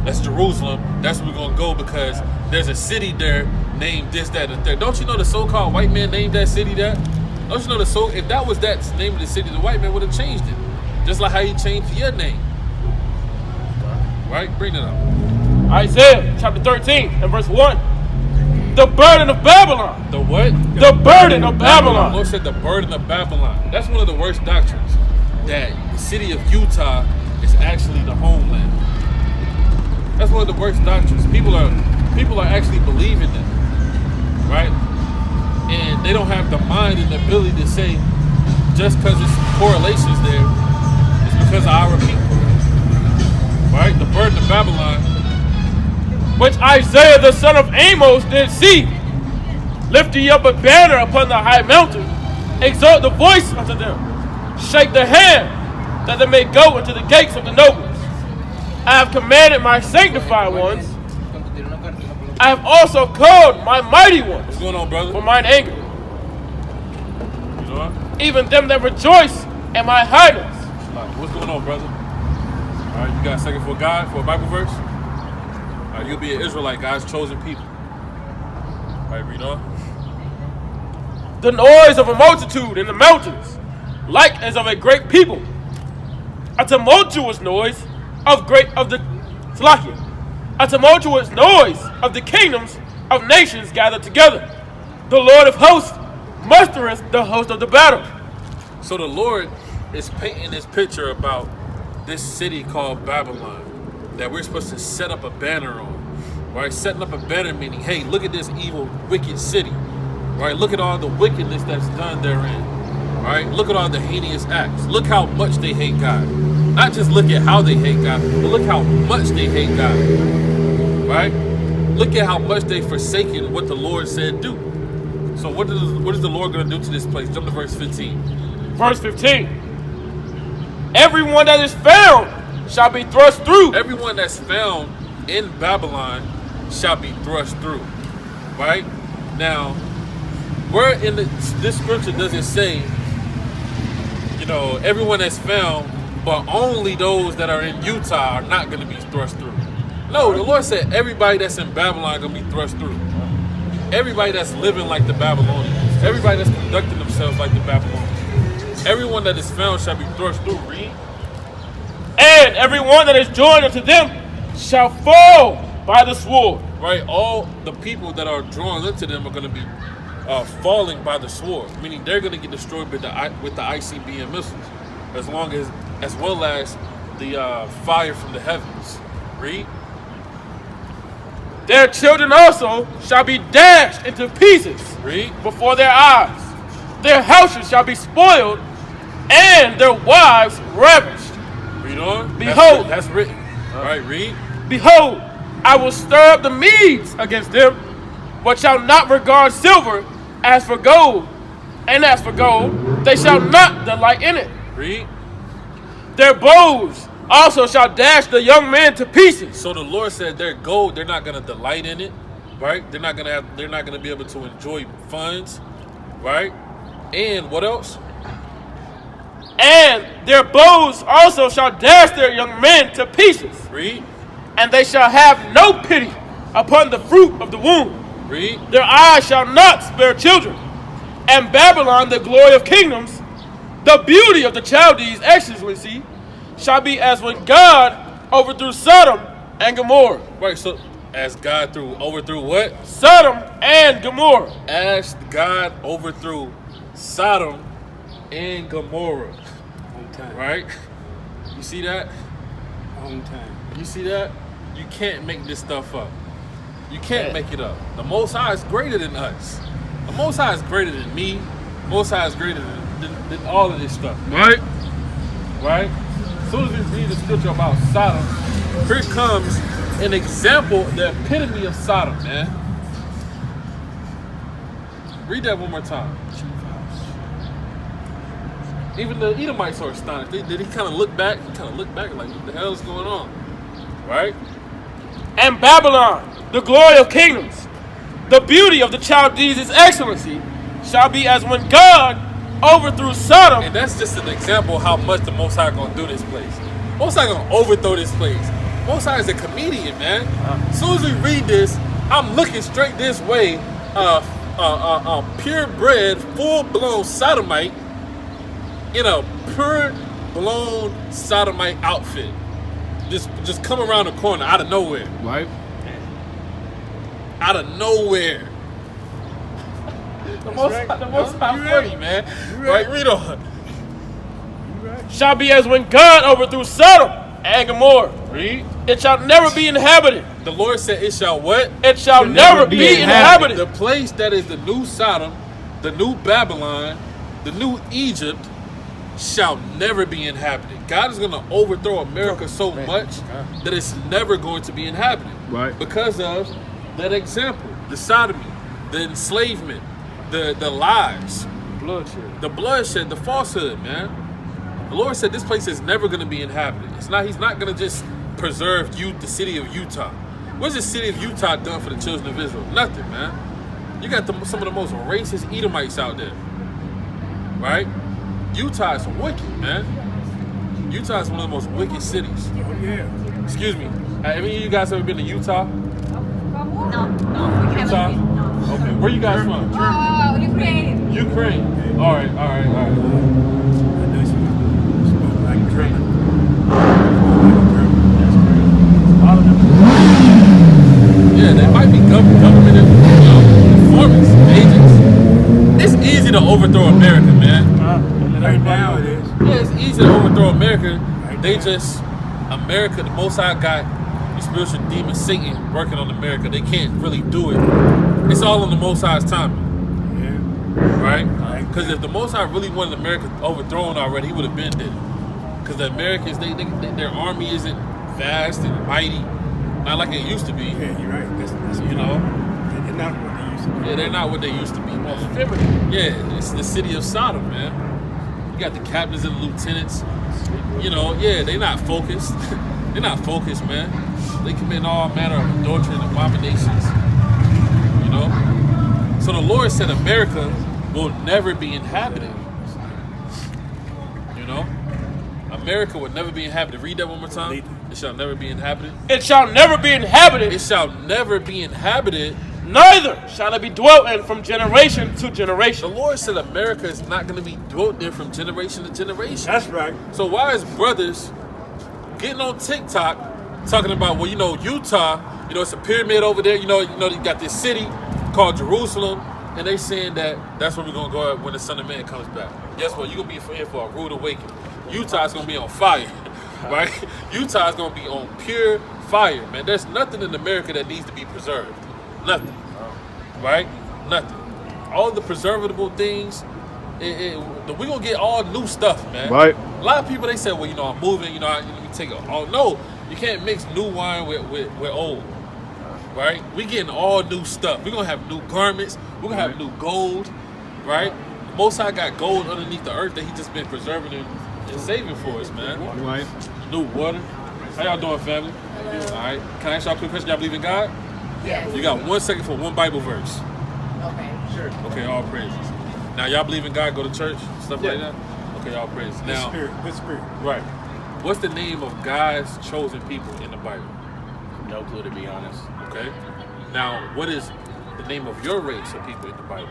that's Jerusalem. That's where we're going to go because there's a city there named this, that, and third. Don't you know the so-called white man named that city that? Don't you know if that was that name of the city, the white man would have changed it. Just like how he changed your name. Right? Bring it up. Isaiah chapter 13 and verse 1. The burden of Babylon. The what? The burden of Babylon. The Lord said the burden of Babylon. That's one of the worst doctrines. That the city of Utah is actually the homeland. That's one of the worst doctrines. People are actually believing that. Right? And they don't have the mind and the ability to say just because it's correlations there, it's because of our people. Right? The burden of Babylon, which Isaiah the son of Amos did see. Lift ye up a banner upon the high mountain, exalt the voice unto them, shake the hand, that they may go into the gates of the nobles. I have commanded my sanctified ones. I have also called my mighty ones. What's going on, brother? For mine anger. You know what? Even them that rejoice in my highness. What's going on, brother? All right, you got a second for God, for a Bible verse? All right, you'll be an Israelite, God's chosen people. All right, read on. The noise of a multitude in the mountains, like as of a great people. A tumultuous noise a tumultuous noise of the kingdoms of nations gathered together. The Lord of hosts mustereth the host of the battle. So the Lord is painting this picture about this city called Babylon that we're supposed to set up a banner on. Right? Setting up a banner meaning, hey, look at this evil, wicked city. Right? Look at all the wickedness that's done therein. Right? Look at all the heinous acts. Look how much they hate God. Not just look at how they hate God, but look how much they hate God. Right? Look at how much they forsaken what the Lord said do. So what is the Lord going to do to this place? Jump to verse 15. Verse 15. Everyone that is found shall be thrust through. Everyone that's found in Babylon shall be thrust through. Right? Now, where in this scripture does it say, everyone that's found, but only those that are in Utah are not going to be thrust through? No, the Lord said everybody that's in Babylon going to be thrust through. Everybody that's living like the Babylonians. Everybody that's conducting themselves like the Babylonians. Everyone that is found shall be thrust through. Read. And everyone that is joined unto them shall fall by the sword. Right? All the people that are drawn into them are going to be falling by the sword. Meaning they're going to get destroyed with the ICBM missiles. As well as the fire from the heavens. Read. Their children also shall be dashed into pieces before their eyes. Their houses shall be spoiled, and their wives ravished. Read on. Behold, that's written. All right, read. Behold, I will stir up the Medes against them, but shall not regard silver as for gold, and as for gold, they shall not delight in it. Read. Their bows also shall dash the young men to pieces. So the Lord said their gold, they're not going to delight in it, right? They're not going to be able to enjoy funds, right? And what else? And their bows also shall dash their young men to pieces. Read. And they shall have no pity upon the fruit of the womb. Read. Their eyes shall not spare children. And Babylon, the glory of kingdoms, the beauty of the Chaldees' excellency, shall be as when God overthrew Sodom and Gomorrah. Right, so as God overthrew what? Sodom and Gomorrah. As God overthrew Sodom and Gomorrah. On time. Right? You see that? On time. You see that? You can't make this stuff up. You can't make it up. The Most High is greater than us. The Most High is greater than me. The Most High is greater than all of this stuff. Right? Right? As soon as we read the scripture about Sodom, here comes an example, the epitome of Sodom, man. Read that one more time. Even the Edomites are astonished. Did he kind of look back? He kind of looked back like, what the hell is going on? Right? And Babylon, the glory of kingdoms, the beauty of the Chaldees' excellency, shall be as when God overthrew Sodom. And that's just an example of how much the Most High gonna do this place. Most High gonna overthrow this place. Most High is a comedian, man. As soon as we read this, I'm looking straight this way. Purebred, full-blown sodomite in a pure-blown sodomite outfit. Just come around the corner out of nowhere. Right? Out of nowhere. The most high funny, man. Right, read on. Shall be as when God overthrew Sodom and Gomorrah. Read. It shall never be inhabited. The Lord said it shall what? It shall never be inhabited. The place that is the new Sodom, the new Babylon, the new Egypt shall never be inhabited. God is going to overthrow America so much that it's never going to be inhabited. Right. Because of that example, the sodomy, the enslavement, the lies, Bloodshed. the bloodshed, the falsehood, man. The Lord said this place is never going to be inhabited. He's not going to just preserve the city of Utah. What's the city of Utah done for the children of Israel? Nothing, man. You got some of the most racist Edomites out there, right? Utah is wicked, man. Utah is one of the most wicked cities. Oh, yeah. Excuse me. Have any of you guys ever been to Utah? No. Utah? Okay. Where you guys from? Ukraine. Ukraine. All right. I know she spoke like German. Yeah, there might be government. man. Right now it is. Yeah, it's easy to overthrow America. Right They now. just, America, the Most High got the spiritual demon Satan working on America. They can't really do it. It's all on the Most High's timing, Yeah. right? Because if the Most High really wanted America overthrown already, he would have been dead. Because the Americans, their army isn't vast and mighty, not like it used to be. Yeah, you're right. That's You know? They're not what they used to be. Yeah, they're not what they used to be, man. Yeah, it's the city of Sodom, man. You got the captains and the lieutenants. You know, yeah, they're not focused. They're not focused, man. They commit all manner of adultery and abominations. You know? So the Lord said America will never be inhabited. You know? America will never be inhabited. Read that one more time. It shall never be inhabited. It shall never be inhabited, It shall never be inhabited. neither shall it be dwelt in from generation to The generation. Lord said America is not going to be dwelt there from generation to generation. That's right. So why is brothers getting on TikTok talking about, well, you know, Utah, you know, it's a pyramid over there. You know, you got this city called Jerusalem, and they saying that that's where we're going to go when the Son of Man comes back. Guess what? You're going to be here for a rude awakening. Utah's going to be on fire, right? Utah's going to be on pure fire, man. There's nothing in America that needs to be preserved. Nothing, right? Nothing. All the preservable things, we're going to get all new stuff, man. Right. A lot of people, they say, well, you know, I'm moving, you know, let me take it. Oh, no, you can't mix new wine with old, right? We getting all new stuff. We're going to have new garments. We're going to have new gold, right? The Most High got gold underneath the earth that he just been preserving and saving for us, man. Right. New water. How y'all doing, family? All right. Can I ask y'all a quick question? Y'all believe in God? Yes. You got 1 second for one Bible verse. Okay. Sure. Okay, all praises. Now, y'all believe in God, go to church, stuff like that? Okay, all praises. Good Now, spirit. Good spirit. right. What's the name of God's chosen people in the Bible? No clue, to be honest. Okay. Now, what is the name of your race of people in the Bible?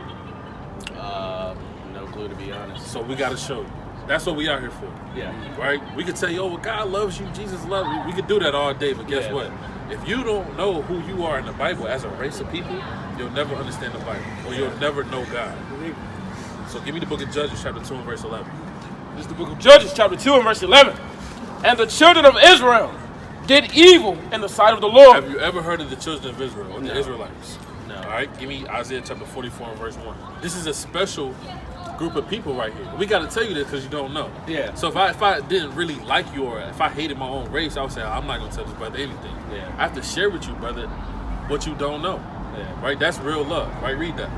No clue, to be honest. So we got to show you. That's what we out here for. Yeah. Right? We could tell you, oh, well, God loves you, Jesus loves you. We could do that all day, but guess Yeah. what? If you don't know who you are in the Bible as a race of people, you'll never understand the Bible, or you'll never know God. So give me the book of Judges, chapter 2 and verse 11. This is the book of Judges, chapter 2 and verse 11. And the children of Israel did evil in the sight of the Lord. Have you ever heard of the children of Israel, or the Israelites? No. All right, give me Isaiah chapter 44 and verse 1. This is a special group of people right here. We got to tell you this because you don't know. Yeah. So if I didn't really like you, or if I hated my own race, I would say, I'm not going to tell this brother anything. Yeah. I have to share with you, brother, what you don't know. Yeah. Right? That's real love. Right? Read that.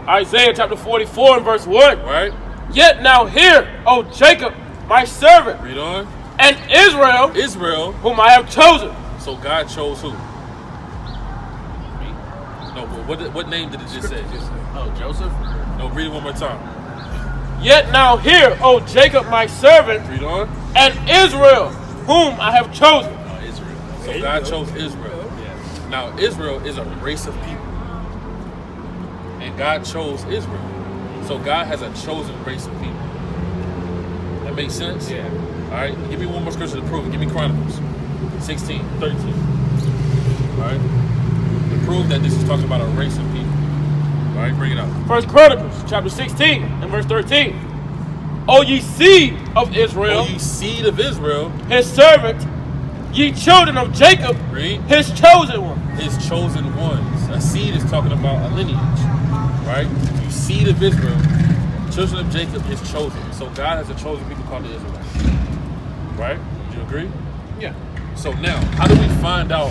Isaiah chapter 44 and verse 1. Right? Yet now hear, O Jacob, my servant, Read on. and Israel, Israel. whom I have chosen. So God chose who? No, what name did it just say? Oh, Joseph? No, read it one more time. Yet now hear, O Jacob, my servant, Read on. and Israel, whom I have chosen. Oh, Israel. So God chose Israel. Yeah. Now, Israel is a race of people. And God chose Israel. So God has a chosen race of people. That makes sense? Yeah. All right, give me one more scripture to prove it. Give me Chronicles 16, 13. All right? To prove that this is talking about a race of people. All right, bring it up. First Chronicles chapter 16 and verse 13. O ye seed of Israel, O ye seed of Israel, his servant, ye children of Jacob, read, his chosen one. his chosen ones. A seed is talking about a lineage, right? You seed of Israel, children of Jacob, his chosen. So God has a chosen people called the Israelites, right? Do you agree? Yeah. So now, how do we find out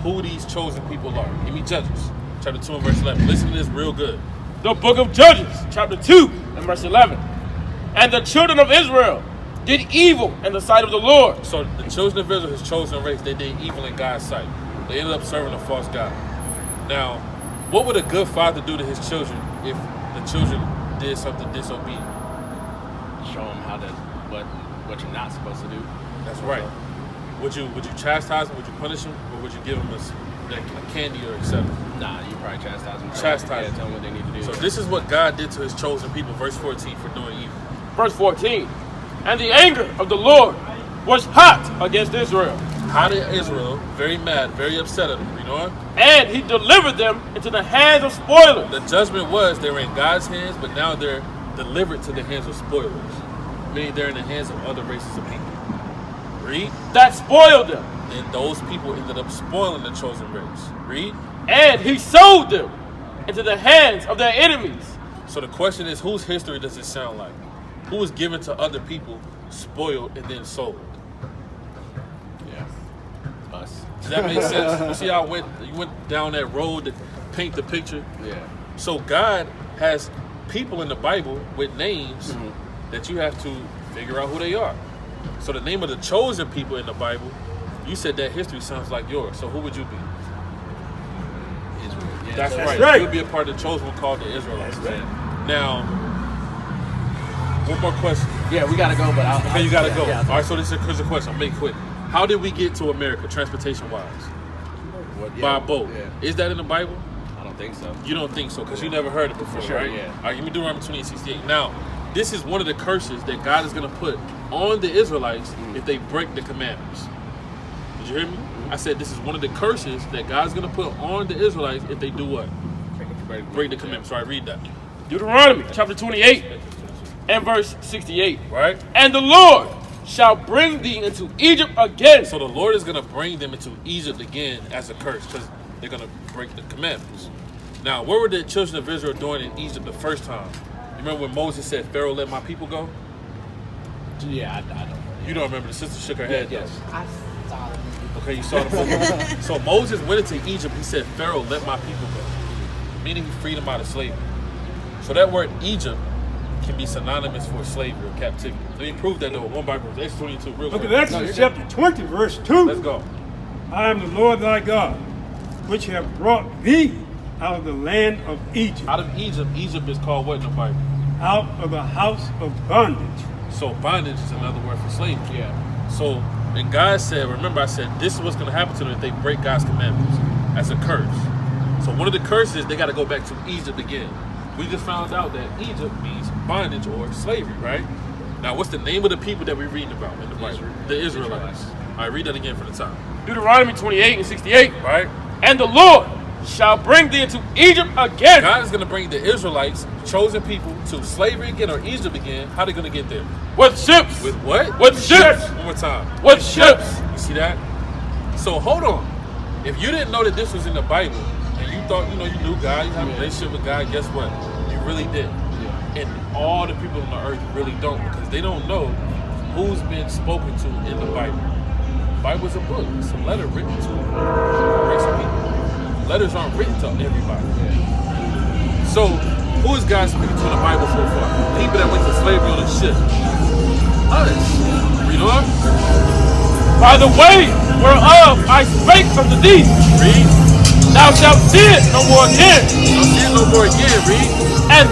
who these chosen people are? Give me Judges, chapter 2 and verse 11. Listen to this real good. The book of Judges, chapter 2 and verse 11. And the children of Israel did evil in the sight of the Lord. So the children of Israel, his chosen race, they did evil in God's sight. They ended up serving a false God. Now, what would a good father do to his children if the children did something disobedient? Show them how to, what you're not supposed to do. That's right. Would you chastise them? Would you punish them? Or would you give them a candy or etc.? Nah, you probably chastise them. Chastise Yeah, them. tell them what they need to do. So this is what God did to his chosen people, verse 14, for doing evil. Verse 14. And the anger of the Lord was hot against Israel, How did Israel, very mad, very upset at him, you know? and he delivered them into the hands of spoilers. The judgment was they were in God's hands, but now they're delivered to the hands of spoilers, meaning they're in the hands of other races of people. Read. That spoiled them. And those people ended up spoiling the chosen race. Read. And he sold them into the hands of their enemies. So the question is, whose history does it sound like? Who was given to other people, spoiled, and then sold? Yeah. Us. Does that make sense? You see how you went down that road to paint the picture? Yeah. So God has people in the Bible with names that you have to figure out who they are. So the name of the chosen people in the Bible, you said that history sounds like yours. So who would you be? Israel. Yeah, That's right. right. You'll be a part of the chosen one called the Israelites. Now, one more question. Yeah, we gotta go, but Okay, you gotta go. Yeah, All right, so here's a question. I'll make it quick. How did we get to America, transportation-wise? By boat. Yeah. Is that in the Bible? I don't think so. You don't think so, because you never heard it before, For sure, right? yeah. All right, give me Deuteronomy 28:68. Now, this is one of the curses that God is going to put on the Israelites if they break the commandments. Did you hear me? I said this is one of the curses that God's going to put on the Israelites if they do what? Break the commandments. So I read that. Deuteronomy chapter 28 and verse 68. Right? And the Lord shall bring thee into Egypt again. So the Lord is going to bring them into Egypt again as a curse because they're going to break the commandments. Now, what were the children of Israel doing in Egypt the first time? You remember when Moses said, Pharaoh, let my people go? Yeah, I don't. You don't remember. The sister shook her head. Yes. I saw it. Okay, you saw the movie. So Moses went into Egypt. He said, Pharaoh, let my people go. Meaning he freed them out of slavery. So that word Egypt can be synonymous for slavery or captivity. Let me prove that though. One by verse. Exodus 22, real Look quick. at Exodus chapter 20, verse 2. Let's go. I am the Lord thy God, which have brought thee out of the land of Egypt, Out of Egypt, Egypt is called what in the Bible? out of the house of bondage. So bondage is another word for slavery. Yeah. So, and God said, remember I said, this is what's going to happen to them if they break God's commandments as a curse. So one of the curses, they got to go back to Egypt again. We just found out that Egypt means bondage or slavery, right? Now, what's the name of the people that we're reading about in the Bible? The Israelites. All right, read that again for the time. Deuteronomy 28 and 68. Right? And the Lord shall bring thee into Egypt again. God is going to bring the Israelites, chosen people, to slavery again or Egypt again. How are they going to get there? With ships. With what? With ships. One more time. With ships. You see that? So hold on. If you didn't know that this was in the Bible, and you thought, you knew God, you have a relationship with God, guess what? You really did. And all the people on the earth really don't, because they don't know who's been spoken to in the Bible. The Bible is a book. It's a letter written to a race of people. Letters aren't written to everybody. So, who is God speaking to in the Bible so far? People that went to slavery on a ship. Us. Read on. By the way whereof I spake unto thee, Read. thou shalt see it no more again. Don't see it no more again. Read. And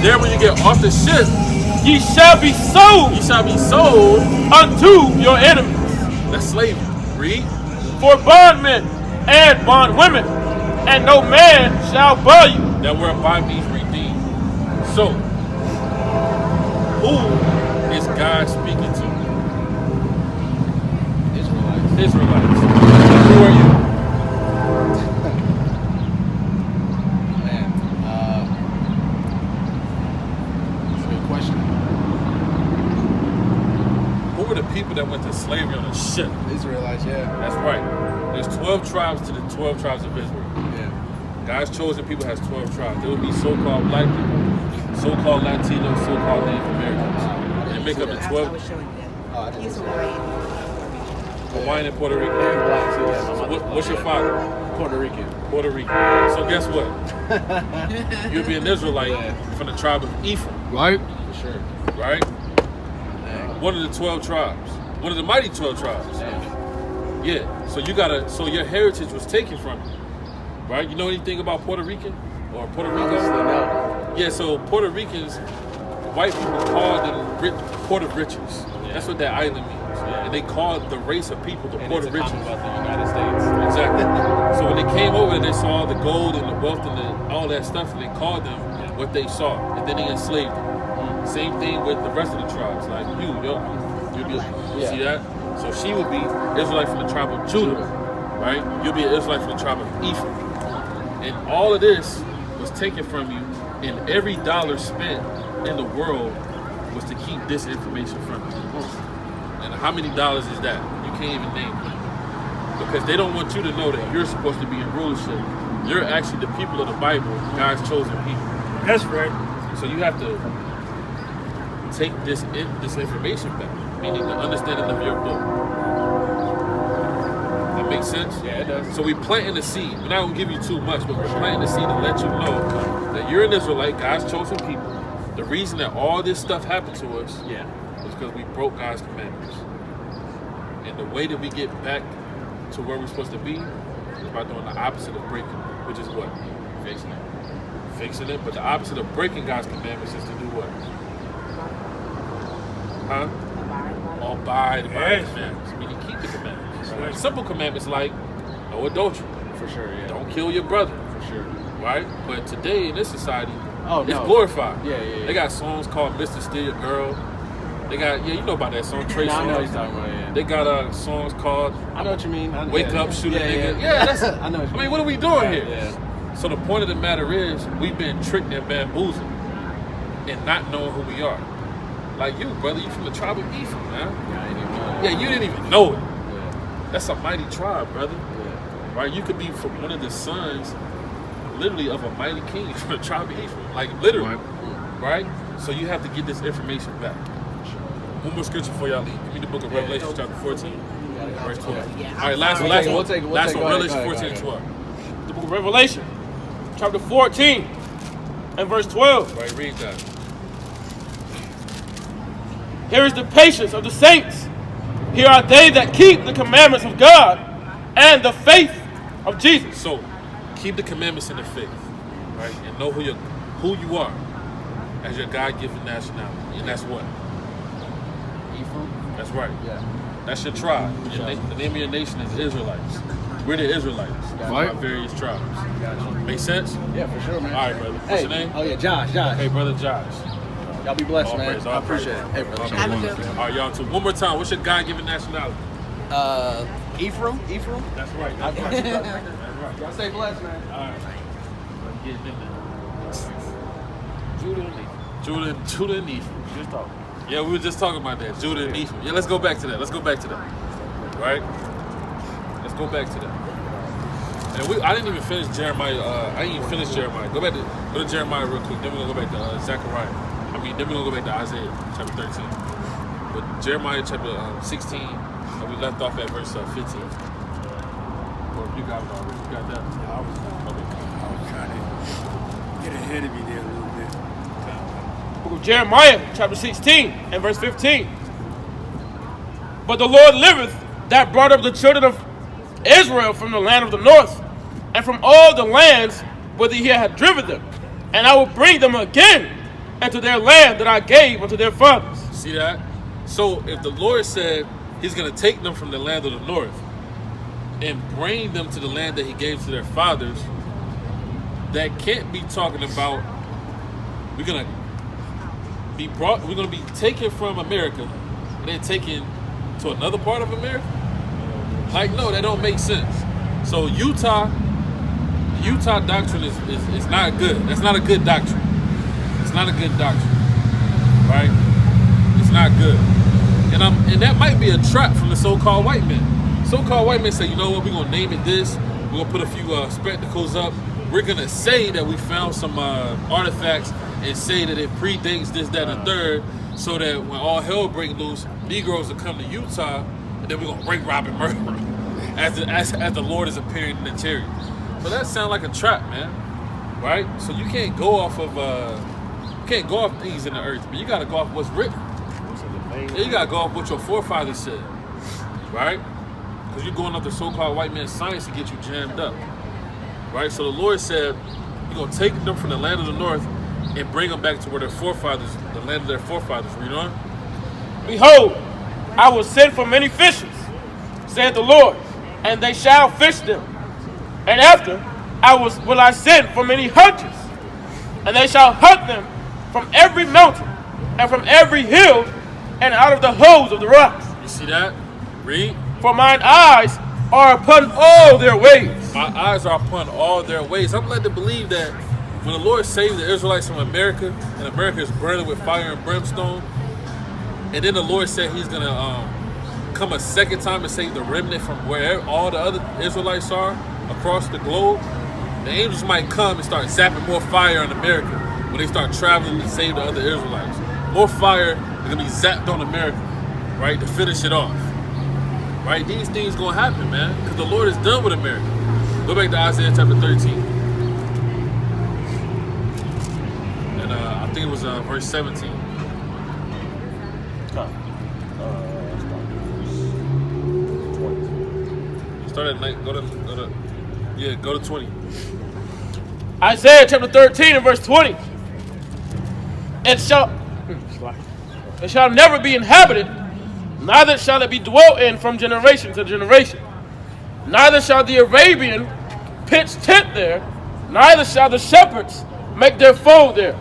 There when you get off the ship, ye shall be sold you shall be sold. unto your enemies That's slavery. Read. for bondmen and bondwomen, and no man shall buy you. That word buy means redeemed. So, who is God speaking to? Israelites. Who are you? Man, that's a good question. Who were the people that went to slavery on a ship? Israelites, yeah. That's right. There's 12 tribes to the 12 tribes of Israel. Yeah. God's chosen people has 12 tribes. There would be so-called black people, so-called Latinos, so-called Native Americans. They make up the 12. Oh, I didn't see that. Hawaiian and Puerto Rican. And black, too, yeah. So what's your father? Puerto Rican. Puerto Rican. So guess what? You'll be an Israelite from the tribe of Ephraim, Right? For sure. right? One of the 12 tribes. One of the mighty 12 tribes. Yeah. So your heritage was taken from you. Right? You know anything about Puerto Rican? Or Puerto Rico? No. Yeah, so Puerto Ricans, white people called them Puerto Riches. That's what that island means. And they called the race of people the Puerto Riches. About the United States. Exactly. So when they came over, they saw the gold and the wealth and all that stuff, and they called them what they saw, and then they enslaved them. Same thing with the rest of the tribes. Like you see that? So she would be Israelite from the tribe of Judah, right? You'll be an Israelite from the tribe of Ephraim. And all of this was taken from you, and every dollar spent in the world was to keep this information from you? And how many dollars is that? You can't even name it. Because they don't want you to know that you're supposed to be in rulership. You're actually the people of the Bible, God's chosen people. That's right. So you have to take this information back, meaning the understanding of your book. That makes sense? Yeah, it does. So we planting the seed. We're not gonna give you too much, but we're planting the seed to let you know that you're an Israelite, God's chosen people. The reason that all this stuff happened to us is because we broke God's commandments. And the way that we get back to where we're supposed to be is by doing the opposite of breaking, which is what? Fixing it. Fixing it. But the opposite of breaking God's commandments is to do what? Huh? Abide by the commandments. Meaning keep the commandments. Right? Simple commandments like no adultery. For sure, yeah. Don't kill your brother. For sure. Right? But today in this society, Oh, it's no. glorified. Yeah. They got songs called Mr. Steal Your Girl. They got, you know about that song, Trey No, I know what songs. you're talking about, yeah. They got songs called I know what you mean. Wake Up, Shoot a Nigga. Yeah, that's I know what you mean. what are we doing here? Yeah. So the point of the matter is, we've been tricked and bamboozled and not knowing who we are. Like you, brother, you from the tribe of Ephraim, man. Yeah, I didn't even know. Yeah, you didn't even know it. Yeah. That's a mighty tribe, brother. Yeah. Right? You could be from one of the sons, literally, of a mighty king from the tribe of Ephraim. Like, literally. Right? So you have to get this information back. One more scripture for y'all leave. Give me the book of Revelation, chapter 14, verse 12. All right, last one. We'll take it. Revelation 14 and 12. The book of Revelation, chapter 14 and verse 12. Right, read that. Here is the patience of the saints. Here are they that keep the commandments of God and the faith of Jesus. So, keep the commandments and the faith, right? And know who you are as your God-given nationality. And that's what? Ephraim? That's right. Yeah. That's your tribe. The name of your nation is Israelites. We're the Israelites. Right. By various tribes. Gotcha. Make sense? Yeah, for sure, man. All right, brother. What's Hey. your name? Oh, yeah, Josh. Hey, brother Josh. Y'all be blessed, All man. praise, I all appreciate it. praise. Hey, brother. Have a good one. All right, y'all too. One more time. What's your God-given nationality? Ephraim? That's right. That's right. That's right. Y'all stay blessed, man. All right. Let's get in there. Judah and Levi. Judah and Ephraim. Just talk. Yeah, we were just talking about that. Judah and Ephraim. Yeah, let's go back to that. Right? Let's go back to that. And I didn't even finish Jeremiah. Go to Jeremiah real quick. Then we're going to go back to Zechariah. Then we're going to go back to Isaiah chapter 13. But Jeremiah chapter 16, we left off at verse 15. Or you got it already. You got that? I was trying to get ahead of you there a little bit. Book of Jeremiah, chapter 16 and verse 15. But the Lord liveth, that brought up the children of Israel from the land of the north, and from all the lands whither he had driven them. And I will bring them again into their land that I gave unto their fathers. See that? So if the Lord said he's going to take them from the land of the north and bring them to the land that he gave to their fathers, that can't be talking about we're going to be taken from America and then taken to another part of America. Like, no, that don't make sense. So Utah doctrine is not good. That's not a good doctrine. It's not a good doctrine, right? It's not good. And that might be a trap from the so-called white men. So-called white men say, you know what, we're gonna name it this. We're gonna put a few spectacles up. We're gonna say that we found some artifacts and say that it predates this, that, and the third, so that when all hell breaks loose, Negroes will come to Utah, and then we're gonna break, rob, and murder them as the Lord is appearing in the chariot. So that sounds like a trap, man. Right? So you can't go off of things in the earth, but you gotta go off what's written. You gotta go off what your forefathers said, right? Because you're going off the so-called white man's science to get you jammed up, right? So the Lord said, you're gonna take them from the land of the north and bring them back to where their forefathers, the land of their forefathers. Read on. Behold, I will send for many fishers, saith the Lord, and they shall fish them. And after will I send for many hunters, and they shall hunt them from every mountain and from every hill and out of the holes of the rocks. You see that? Read. For mine eyes are upon all their ways. My eyes are upon all their ways. I'm led to believe that when the Lord saved the Israelites from America, and America is burning with fire and brimstone, and then the Lord said He's gonna come a second time and save the remnant from where all the other Israelites are across the globe, the angels might come and start zapping more fire on America when they start traveling to save the other Israelites. More fire is gonna be zapped on America, right, to finish it off. Right? These things gonna happen, man, because the Lord is done with America. Go back to Isaiah chapter 13. And I think it was verse 17. Start at night. Go to 20. Isaiah chapter 13 and verse 20. It shall never be inhabited, neither shall it be dwelt in from generation to generation. Neither shall the Arabian pitch tent there, neither shall the shepherds make their fold there.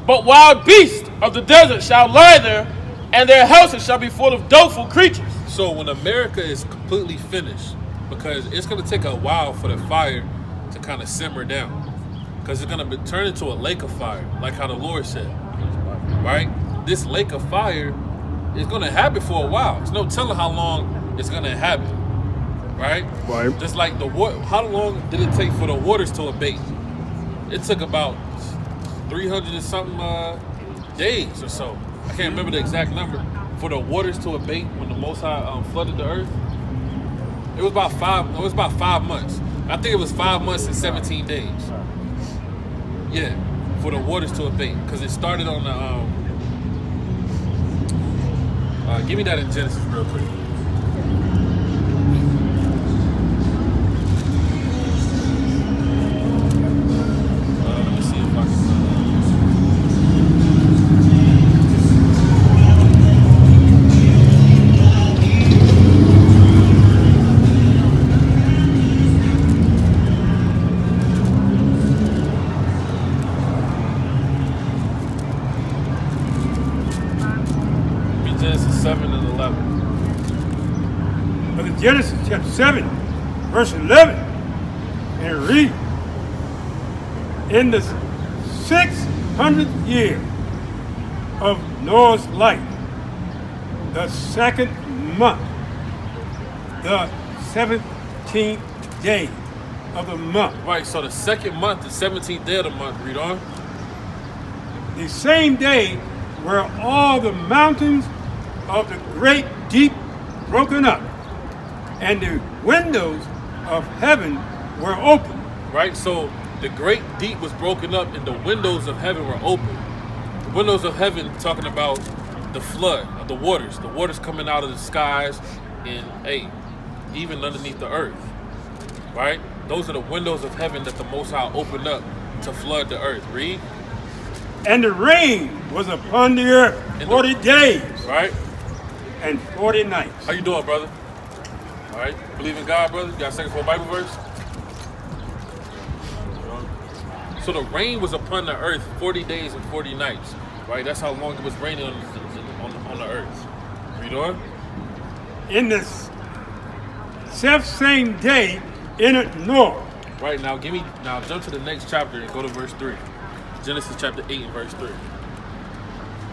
But wild beasts of the desert shall lie there, and their houses shall be full of doleful creatures. So when America is completely finished, because it's going to take a while for the fire to kind of simmer down, because it's going to turn into a lake of fire, like how the Lord said, right? This lake of fire is going to happen for a while. There's no telling how long it's going to happen, right? Right. Just like the water. How long did it take for the waters to abate? It took about 300 and something days or so. I can't remember the exact number for the waters to abate when the Most High flooded the earth. It was about 5 months. I think it was 5 months and 17 days. Yeah, for the waters to abate, because it started on the. Give me that in Genesis real quick. Let me see if I can. Genesis 7 and 11. Look at Genesis chapter 7, verse 11. And it reads, in the 600th year of Noah's life, the second month, the 17th day of the month. Right, so the second month, the 17th day of the month, read on. The same day were all the mountains of the great deep broken up, and the windows of heaven were open. Right, so the great deep was broken up and the windows of heaven were open. The windows of heaven talking about the flood of the waters coming out of the skies and even underneath the earth. Right? Those are the windows of heaven that the Most High opened up to flood the earth. Read. And the rain was upon the earth 40 days. Right? And 40 nights. How you doing, brother? All right. Believe in God, brother? You got a second for a Bible verse? So the rain was upon the earth 40 days and 40 nights. Right? That's how long it was raining on the earth. Read on. In this self-same day entered Noah. Right, now jump to the next chapter and go to verse 3. Genesis chapter 8 and verse 3.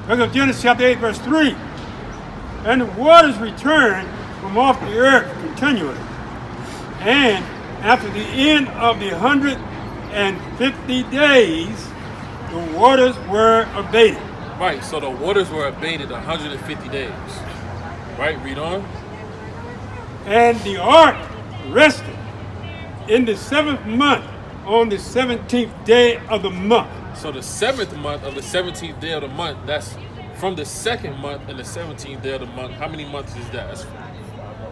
Look at Genesis chapter 8, verse 3. And the waters returned from off the earth continually. And after the end of the 150 days, the waters were abated. Right, so the waters were abated 150 days. Right, read on. And the ark rested in the 7th month on the 17th day of the month. So the 7th month of the 17th day of the month, that's from the second month and the 17th day of the month. How many months is that?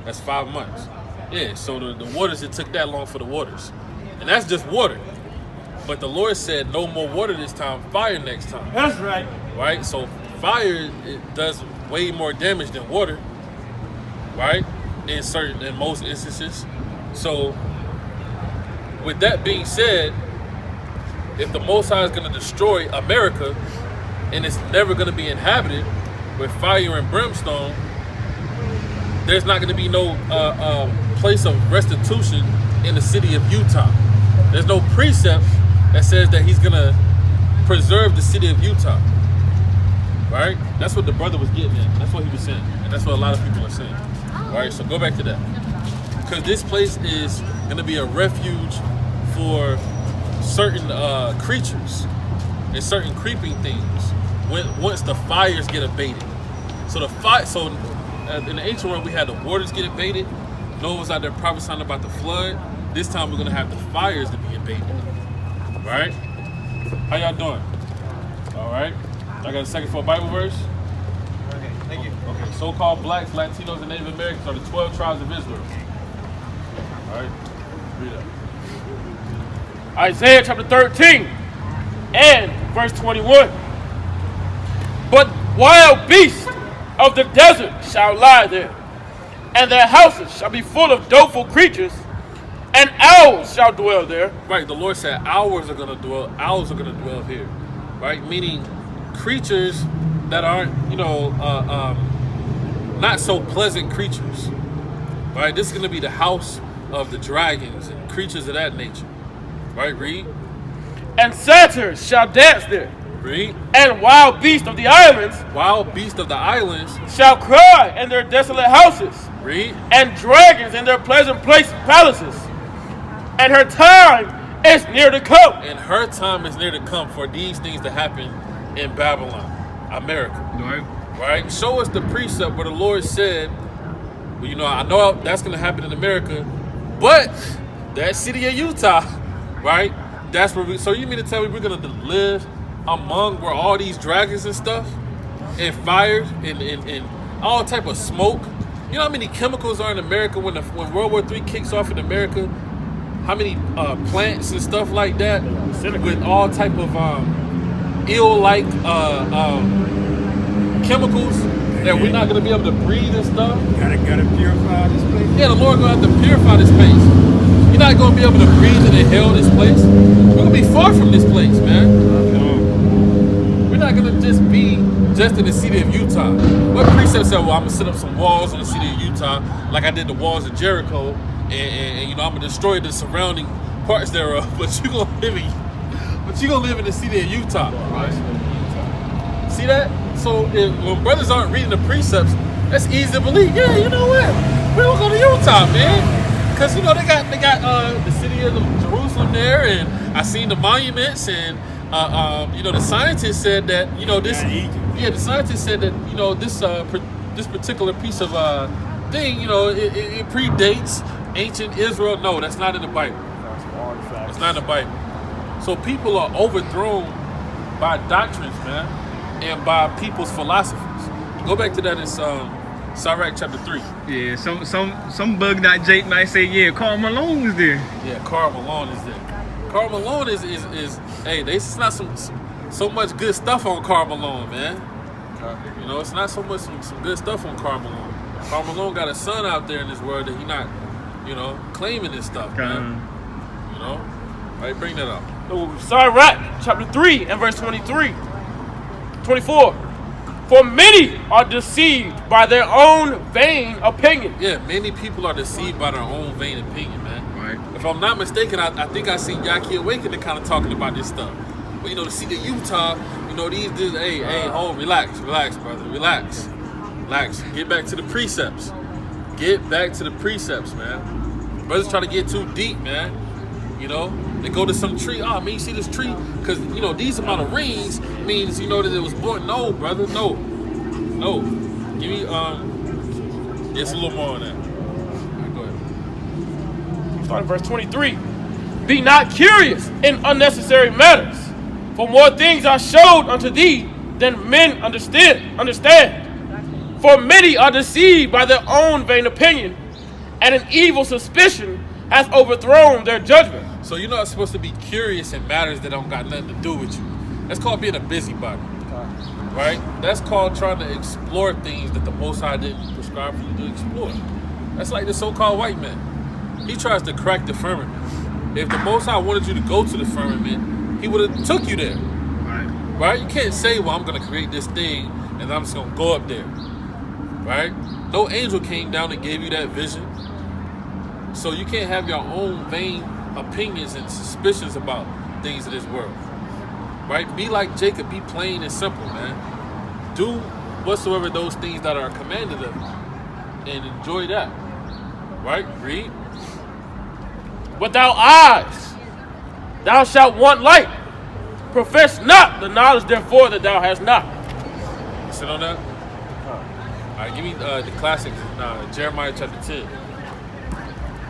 That's 5 months. Yeah, so the waters, it took that long for the waters. And that's just water. But the Lord said no more water this time, fire next time. That's right. Right? So fire, it does way more damage than water. Right? In most instances. So with that being said, if the Most High is going to destroy America and it's never going to be inhabited with fire and brimstone, there's not going to be no place of restitution in the city of Utah. There's no precept that says that he's gonna preserve the city of Utah. Right? That's what the brother was getting at. That's what he was saying. And that's what a lot of people are saying. Right? So go back to that. Because this place is going to be a refuge for certain creatures and certain creeping things once the fires get abated. So in the ancient world, we had the waters get abated. Noah was out there prophesying about the flood. This time we're going to have the fires to be abated. Right? How y'all doing? All right. I got a second for a Bible verse. Okay, thank you. Okay, so-called blacks, Latinos, and Native Americans are the 12 tribes of Israel. All right, read that. Isaiah chapter 13 and verse 21. But wild beasts of the desert shall lie there, and their houses shall be full of doleful creatures, and owls shall dwell there. Right, the Lord said owls are gonna dwell here. Right, meaning creatures that aren't, not so pleasant creatures. Right, this is gonna be the house of the dragons and creatures of that nature. Right, read. And satyrs shall dance there. Read. And wild beasts of the islands. Wild beasts of the islands shall cry in their desolate houses. Read. And dragons in their pleasant palaces. And her time is near to come. And her time is near to come for these things to happen in Babylon, America. Right? Show us the precept where the Lord said, well, I know that's going to happen in America, but that city of Utah, right? That's where so you mean to tell me we're going to live among where all these dragons and stuff and fires and all type of smoke? You know how many chemicals are in America when World War III kicks off in America? How many plants and stuff like that with all type of ill-like chemicals that we're not going to be able to breathe and stuff. Gotta purify this place. Yeah, the Lord going to have to purify this place. You're not going to be able to breathe and inhale this place. We're going to be far from this place, man. We're not going to just be just in the city of Utah. What precept said, well, I'm going to set up some walls in the city of Utah like I did the walls of Jericho and I'm going to destroy the surrounding parts thereof, but you're going to live in the city of Utah. Right? See that? So when brothers aren't reading the precepts, that's easy to believe. Yeah, you know what? We don't go to Utah, man. Because, they got the city of Jerusalem there, and I seen the monuments, and, the scientists said that, the scientists said that, this particular piece of thing, it predates ancient Israel. No, that's not in the Bible. It's not in the Bible. So people are overthrown by doctrines, man, and by people's philosophies. Go back to that in Sirach chapter 3. Yeah, some bugged out Jake might say, yeah, Karl Malone is there. Yeah, Karl Malone is there. Karl Malone is hey, there's not so much good stuff on Karl Malone, man. It's not so much some good stuff on Karl Malone. Karl Malone got a son out there in this world that he not, claiming this stuff, man. Right, bring that up. Sirach chapter 3 and verse 24. For many are deceived by their own vain opinion. Yeah, many people are deceived by their own vain opinion, man. Right. If I'm not mistaken, I think I seen Yaki Awakening kind of talking about this stuff. But the city of Utah, relax, brother, relax. Get back to the precepts. Man. Brothers try to get too deep, man. They go to some tree. Oh, man, you see this tree? Because, these amount of rings means, that it was born. No, brother, no. Give me, just a little more on that. All right, go ahead. Start at verse 23. Be not curious in unnecessary matters, for more things are showed unto thee than men understand. For many are deceived by their own vain opinion, and an evil suspicion has overthrown their judgment. So you're not supposed to be curious in matters that don't got nothing to do with you. That's called being a busybody, right? That's called trying to explore things that the Most High didn't prescribe for you to explore. That's like the so-called white man. He tries to crack the firmament. If the Most High wanted you to go to the firmament, he would have took you there, right? You can't say, well, I'm going to create this thing and I'm just going to go up there, right? No angel came down and gave you that vision. So you can't have your own vain opinions and suspicions about things of this world. Right? Be like Jacob. Be plain and simple, man. Do whatsoever those things that are commanded of you, and enjoy that. Right? Read. Without eyes, thou shalt want light. Profess not the knowledge, therefore, that thou hast not. Sit on that. All right, give me the classics. Jeremiah chapter 10.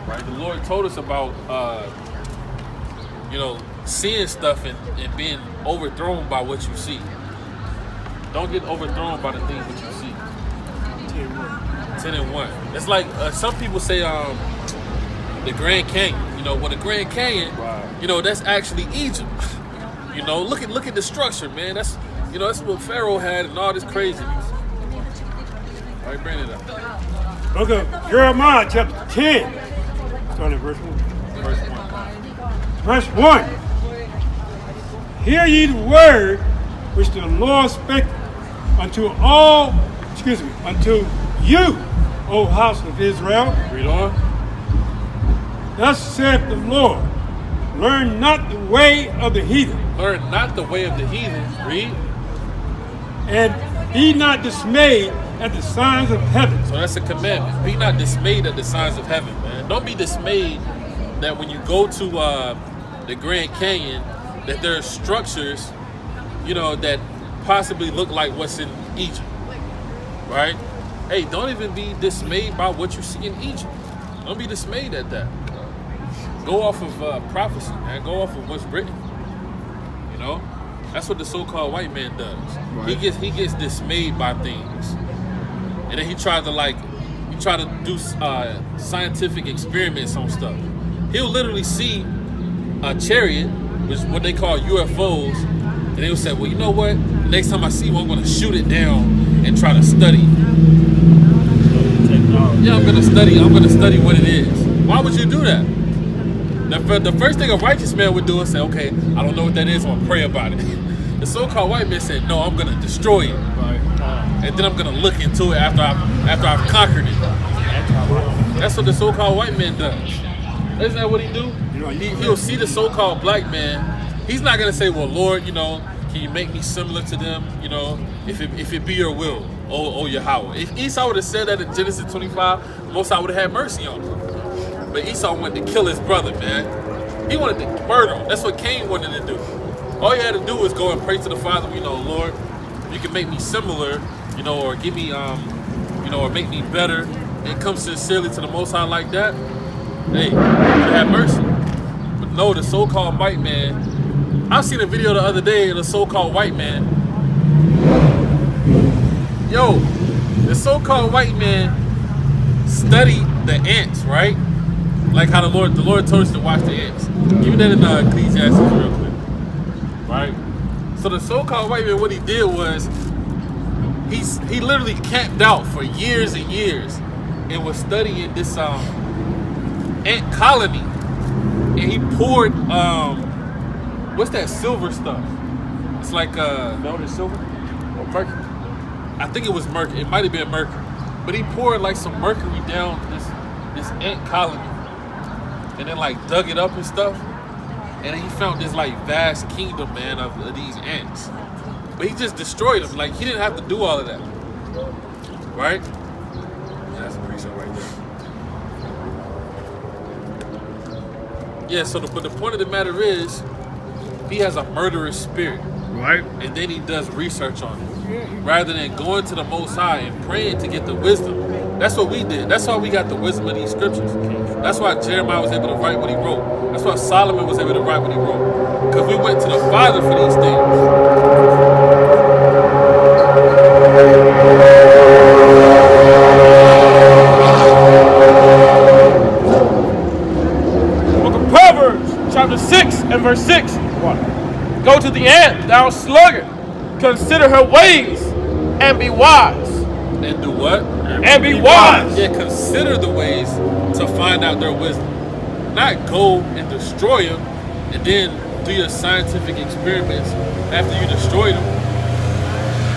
Right, the Lord told us about seeing stuff and being overthrown by what you see. Don't get overthrown by the things that you see. 10 and 1. It's like some people say the Grand Canyon. Well, the Grand Canyon, that's actually Egypt. Look at the structure, man. That's what Pharaoh had and all this craziness. All right, bring it up. Book of Jeremiah, chapter 10, starting at verse 1. Verse 1. Hear ye the word which the Lord spake unto you, O house of Israel. Read on. Thus saith the Lord, learn not the way of the heathen. Learn not the way of the heathen. Read. And be not dismayed at the signs of heaven. So that's a commandment. Be not dismayed at the signs of heaven, man. Don't be dismayed that when you go to the Grand Canyon, that there are structures, that possibly look like what's in Egypt, right? Hey, don't even be dismayed by what you see in Egypt. Don't be dismayed at that. Go off of prophecy, man. Go off of what's written. That's what the so-called white man does. Right. He gets dismayed by things, and then he tries to do scientific experiments on stuff. He'll literally see a chariot, which is what they call UFOs, and he'll say, well, you know what? The next time I see one, I'm going to shoot it down and try to study. Yeah, I'm going to study what it is. Why would you do that? The first thing a righteous man would do is say, okay, I don't know what that is, I'm going to pray about it. The so-called white man said, no, I'm going to destroy it. And then I'm going to look into it after I've conquered it. That's what the so-called white man does. Isn't that what he do? He'll see the so-called black man. He's not going to say, well, Lord, can you make me similar to them? If it be your will, oh Yahweh. If Esau would have said that in Genesis 25, Most High would have had mercy on him. But Esau wanted to kill his brother, man. He wanted to murder him. That's what Cain wanted to do. All he had to do was go and pray to the Father, Lord, if you can make me similar, or give me, or make me better, and come sincerely to the Most High like that, hey, you have mercy. But no, the so-called white man, I seen a video the other day of the so-called white man. Yo, the so-called white man studied the ants, right? Like how the Lord told us to watch the ants. Give me that in Ecclesiastes real quick. Right? So the so-called white man, what he did was, he literally camped out for years and years and was studying this ant colony. And he poured, what's that silver stuff? It's like Melted silver or mercury? I think it was mercury. It might have been mercury. But he poured like some mercury down this ant colony. And then dug it up and stuff. And he found this vast kingdom, man, of these ants. But he just destroyed them. He didn't have to do all of that. Right? That's a precept right there. Yeah, but the point of the matter is, he has a murderous spirit. Right. And then he does research on it. Rather than going to the Most High and praying to get the wisdom. That's what we did. That's how we got the wisdom of these scriptures. That's why Jeremiah was able to write what he wrote. That's why Solomon was able to write what he wrote. Because we went to the Father for these things. Book of Proverbs, chapter 6 and verse 6. Go to the ant, thou sluggard. Consider her ways and be wise. And do what? And be wise. Yeah, consider the ways to find out their wisdom. Not go and destroy them and then do your scientific experiments after you destroy them.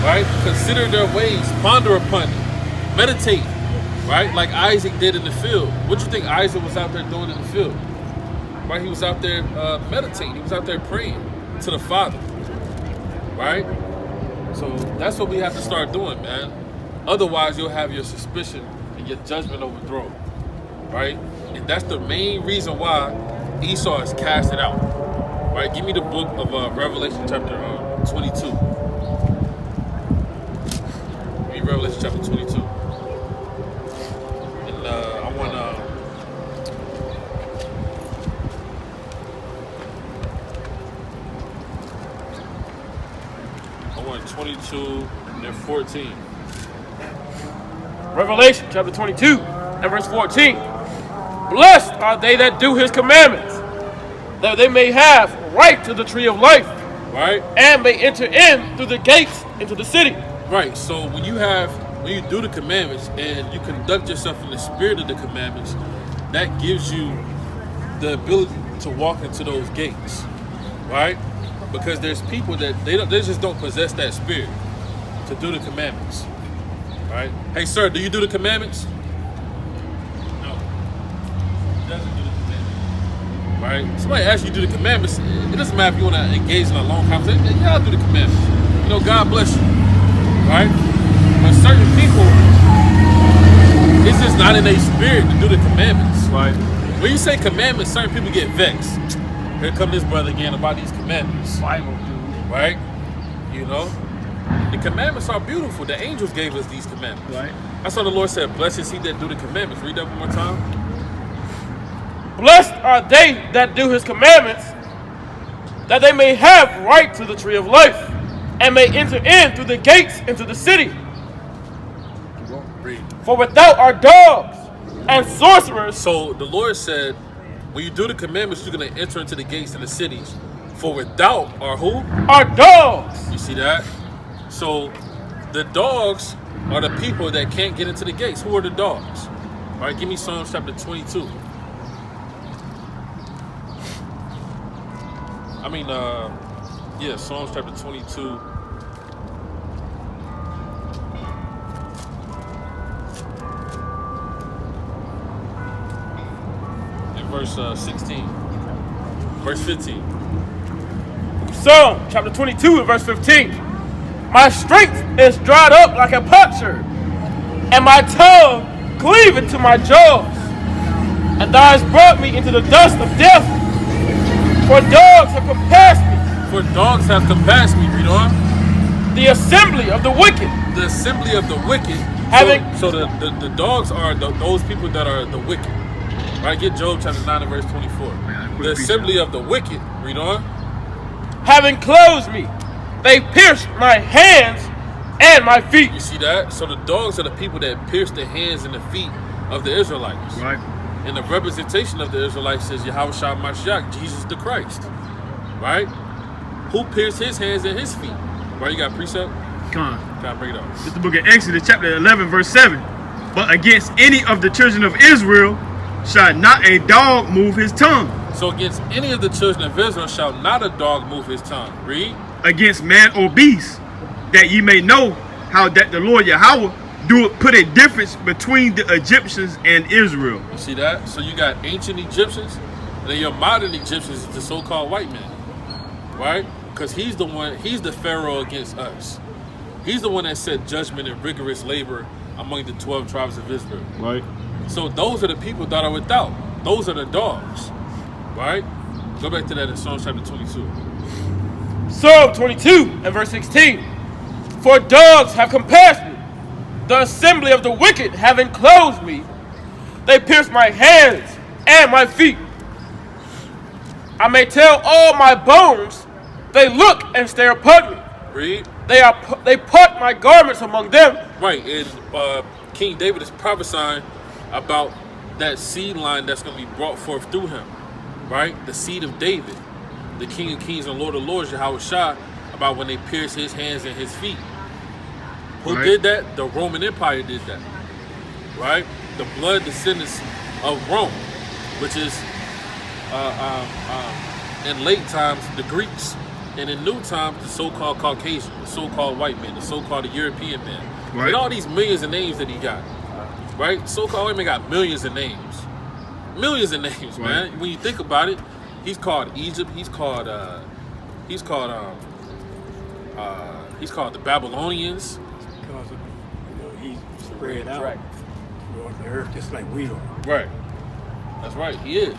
Right? Consider their ways. Ponder upon it. Meditate. Right? Like Isaac did in the field. What do you think Isaac was out there doing in the field? right? He was out there meditating. He was out there praying to the Father, right? So that's what we have to start doing, man. Otherwise, you'll have your suspicion and your judgment overthrown, right? And that's the main reason why Esau is casted out, right? Give me the book of Revelation chapter 22. Give me Revelation chapter 22. And I want I want 22 and 14. Revelation chapter 22 and verse 14. Blessed are they that do his commandments, that they may have right to the tree of life, Right? and may enter in through the gates into the city. Right. So when you do the commandments and you conduct yourself in the spirit of the commandments, that gives you the ability to walk into those gates, right? Because there's people that they just don't possess that spirit to do the commandments, right? Hey, sir, do you do the commandments? No. He doesn't do the commandments, right? Somebody asks you to do the commandments. It doesn't matter if you want to engage in a long conversation. Yeah, I'll do the commandments. You know, God bless you, right? But certain people, it's just not in their spirit to do the commandments. Right. When you say commandments, certain people get vexed. Here come this brother again about these commandments. Bible, dude. Right? You know? The commandments are beautiful. The angels gave us these commandments. Right. That's why the Lord said, blessed is he that do the commandments. Read that one more time. Blessed are they that do his commandments, that they may have right to the tree of life, and may enter in through the gates into the city. Read. For without are dogs and sorcerers. So the Lord said, when you do the commandments, you're going to enter into the gates in the cities. For without are who? Are dogs. You see that? So the dogs are the people that can't get into the gates. Who are the dogs? All right, give me Psalms chapter 22. Psalms chapter 22. Verse 16. Verse 15. Psalm chapter 22 and verse 15. My strength is dried up like a potsherd, and my tongue cleaveth to my jaws. And thou hast brought me into the dust of death, for dogs have compassed me. For dogs have compassed me, read on. The assembly of the wicked. The assembly of the wicked. So the dogs are those people that are the wicked. Right, get Job chapter 9 and verse 24. The assembly of the wicked, read on. Having closed me, they pierced my hands and my feet. You see that? So the dogs are the people that pierced the hands and the feet of the Israelites. Right. And the representation of the Israelites is Yahweh Shah Mashiach, Jesus the Christ. Right? Who pierced his hands and his feet? Right, you got precept? Come on. Can I bring it up? It's the book of Exodus, chapter 11, verse 7. But against any of the children of Israel shall not a dog move his tongue. So against any of the children of Israel shall not a dog move his tongue. Read. Against man or beast, that ye may know how that the Lord Yahweh do put a difference between the Egyptians and Israel. You see that? So you got ancient Egyptians, and then your modern Egyptians is the so-called white man. Right? Because he's the Pharaoh against us. He's the one that set judgment and rigorous labor among the 12 tribes of Israel. Right. So those are the people that are without. Those are the dogs. Right? Go back to that in Psalms chapter 22. Psalm 22 and verse 16. For dogs have compassed me, the assembly of the wicked have enclosed me. They pierced my hands and my feet. I may tell all my bones, they look and stare upon me. Read. They part my garments among them. Right, and King David is prophesying about that seed line that's going to be brought forth through him, right? The seed of David, the King of Kings and Lord of Lords, Yahweh Shah, about when they pierced his hands and his feet. Who did that? The Roman Empire did that, right? The blood descendants of Rome, which is in late times the Greeks, and in new times the so-called Caucasian, the so-called white man, the so-called European man. Right. And all these millions of names that he got. Right? So-called women got millions of names. Millions of names, man. When you think about it, He's called Egypt. He's called the Babylonians. Because of, he's spread out throughout the earth just like we are. Right. That's right. He is.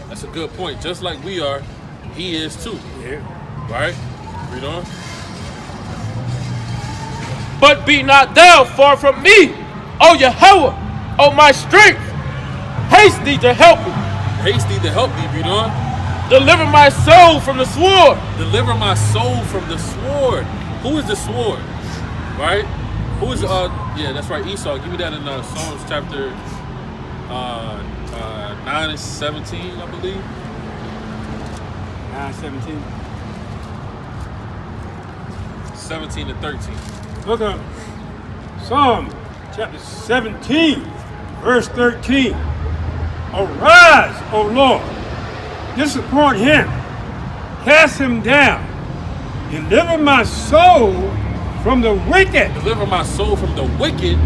That's a good point. Just like we are, he is too. Yeah. Right? Read on. But be not thou far from me, O Yahweh, O my strength. Haste thee to help me. Haste thee to help thee. Read on. Deliver my soul from the sword. Deliver my soul from the sword. Who is the sword? Right? Who is yeah, that's right, Esau. Give me that in Psalms chapter 9 and 17, I believe. 9:17. 17 and 13. Look up Psalm chapter 17, verse 13. Arise, O Lord, disappoint him, cast him down, deliver my soul from the wicked. Deliver my soul from the wicked,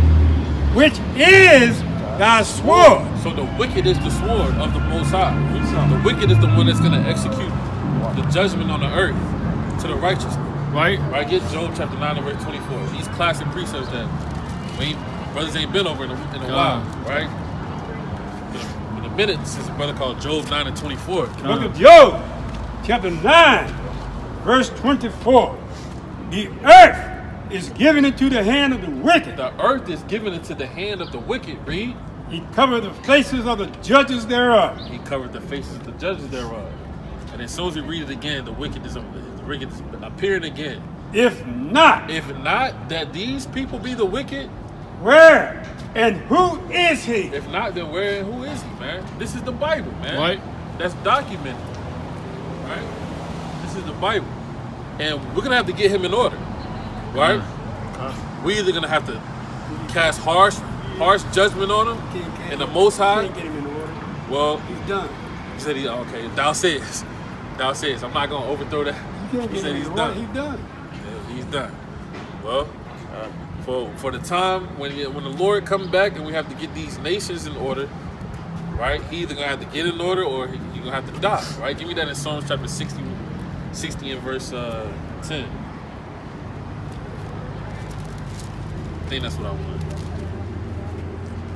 which is thy sword. So the wicked is the sword of the Most High. The wicked is the one that's going to execute the judgment on the earth to the righteous. Right? Right? Get Job chapter 9 and verse 24. These classic precepts that brothers ain't been over in a while. Right? In a minute, this is a brother called Job 9 and 24. Look at Job chapter 9, verse 24. The earth is given into the hand of the wicked. The earth is given into the hand of the wicked. Read. He covered the faces of the judges thereof. He covered the faces of the judges thereof. And as soon as we read it again, the wicked is appearing again. If not, that these people be the wicked. Where and who is he? If not, then where and who is he, man? This is the Bible, man. Right. That's documented. Right? This is the Bible. And we're going to have to get him in order. Right? We're either going to have to cast harsh judgment on him and the Most High. Can't get him in order. Well, He's done. he said, okay, thou says. I'm not going to overthrow that. He said he's done. He's done. Yeah, he's done. Well, for the time when the Lord comes back and we have to get these nations in order, right? He either gonna have to get in order or he's gonna have to die, right? Give me that in Psalms chapter 60 and verse 10. I think that's what I want.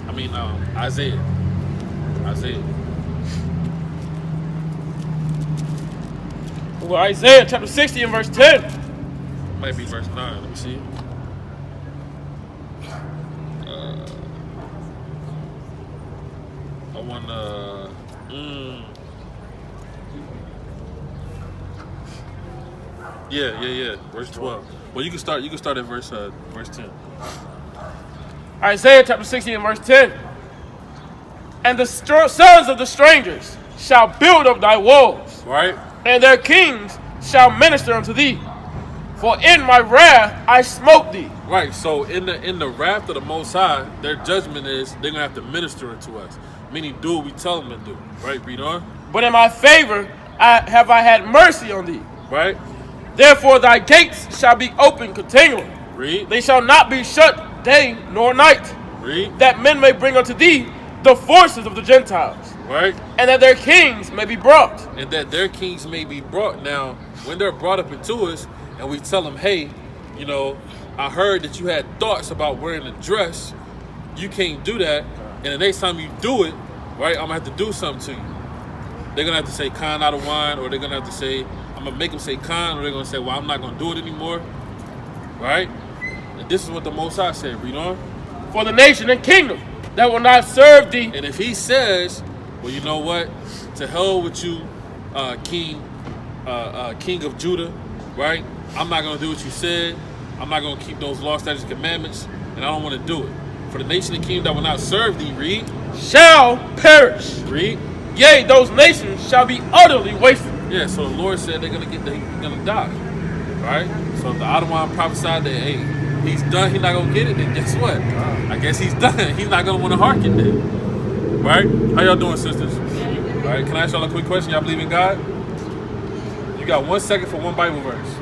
I mean, Isaiah. Well, Isaiah chapter 60 and verse 10. Might be verse 9. Let me see. I want Yeah. Verse 12. Well, you can start at verse 10. Isaiah chapter 60 and verse 10. And the sons of the strangers shall build up thy walls, Right? and their kings shall minister unto thee. For in my wrath I smote thee. Right. So in the wrath of the Most High, their judgment is they're gonna have to minister unto us. Meaning do what we tell them to do. Right? Read on. But in my favor have I had mercy on thee. Right? Therefore thy gates shall be open continually. Read. They shall not be shut day nor night. Read. That men may bring unto thee the forces of the Gentiles. Right? And that their kings may be brought. And that their kings may be brought. Now, when they're brought up into us and we tell them, hey, you know, I heard that you had thoughts about wearing a dress. You can't do that. And the next time you do it, right, I'm going to have to do something to you. They're going to have to say kind out of wine, or they're going to have to say, I'm going to make them say kind, or they're going to say, well, I'm not going to do it anymore. Right? And this is what the Most High said. Read on. For the nation and kingdom that will not serve thee. And if he says, well, you know what? To hell with you, King of Judah, right? I'm not going to do what you said. I'm not going to keep those law, statutes, and commandments, and I don't want to do it. For the nation and kingdom that will not serve thee, read. Shall perish. Read. Yea, those nations shall be utterly wasted. Yeah, so the Lord said they're going to die, right? So if the Ottoman prophesied that, hey, he's done, he's not going to get it, then guess what? I guess he's done. He's not going to want to hearken then. Right? How y'all doing, sisters? All right, can I ask y'all a quick question? Y'all believe in God? You got 1 second for one Bible verse.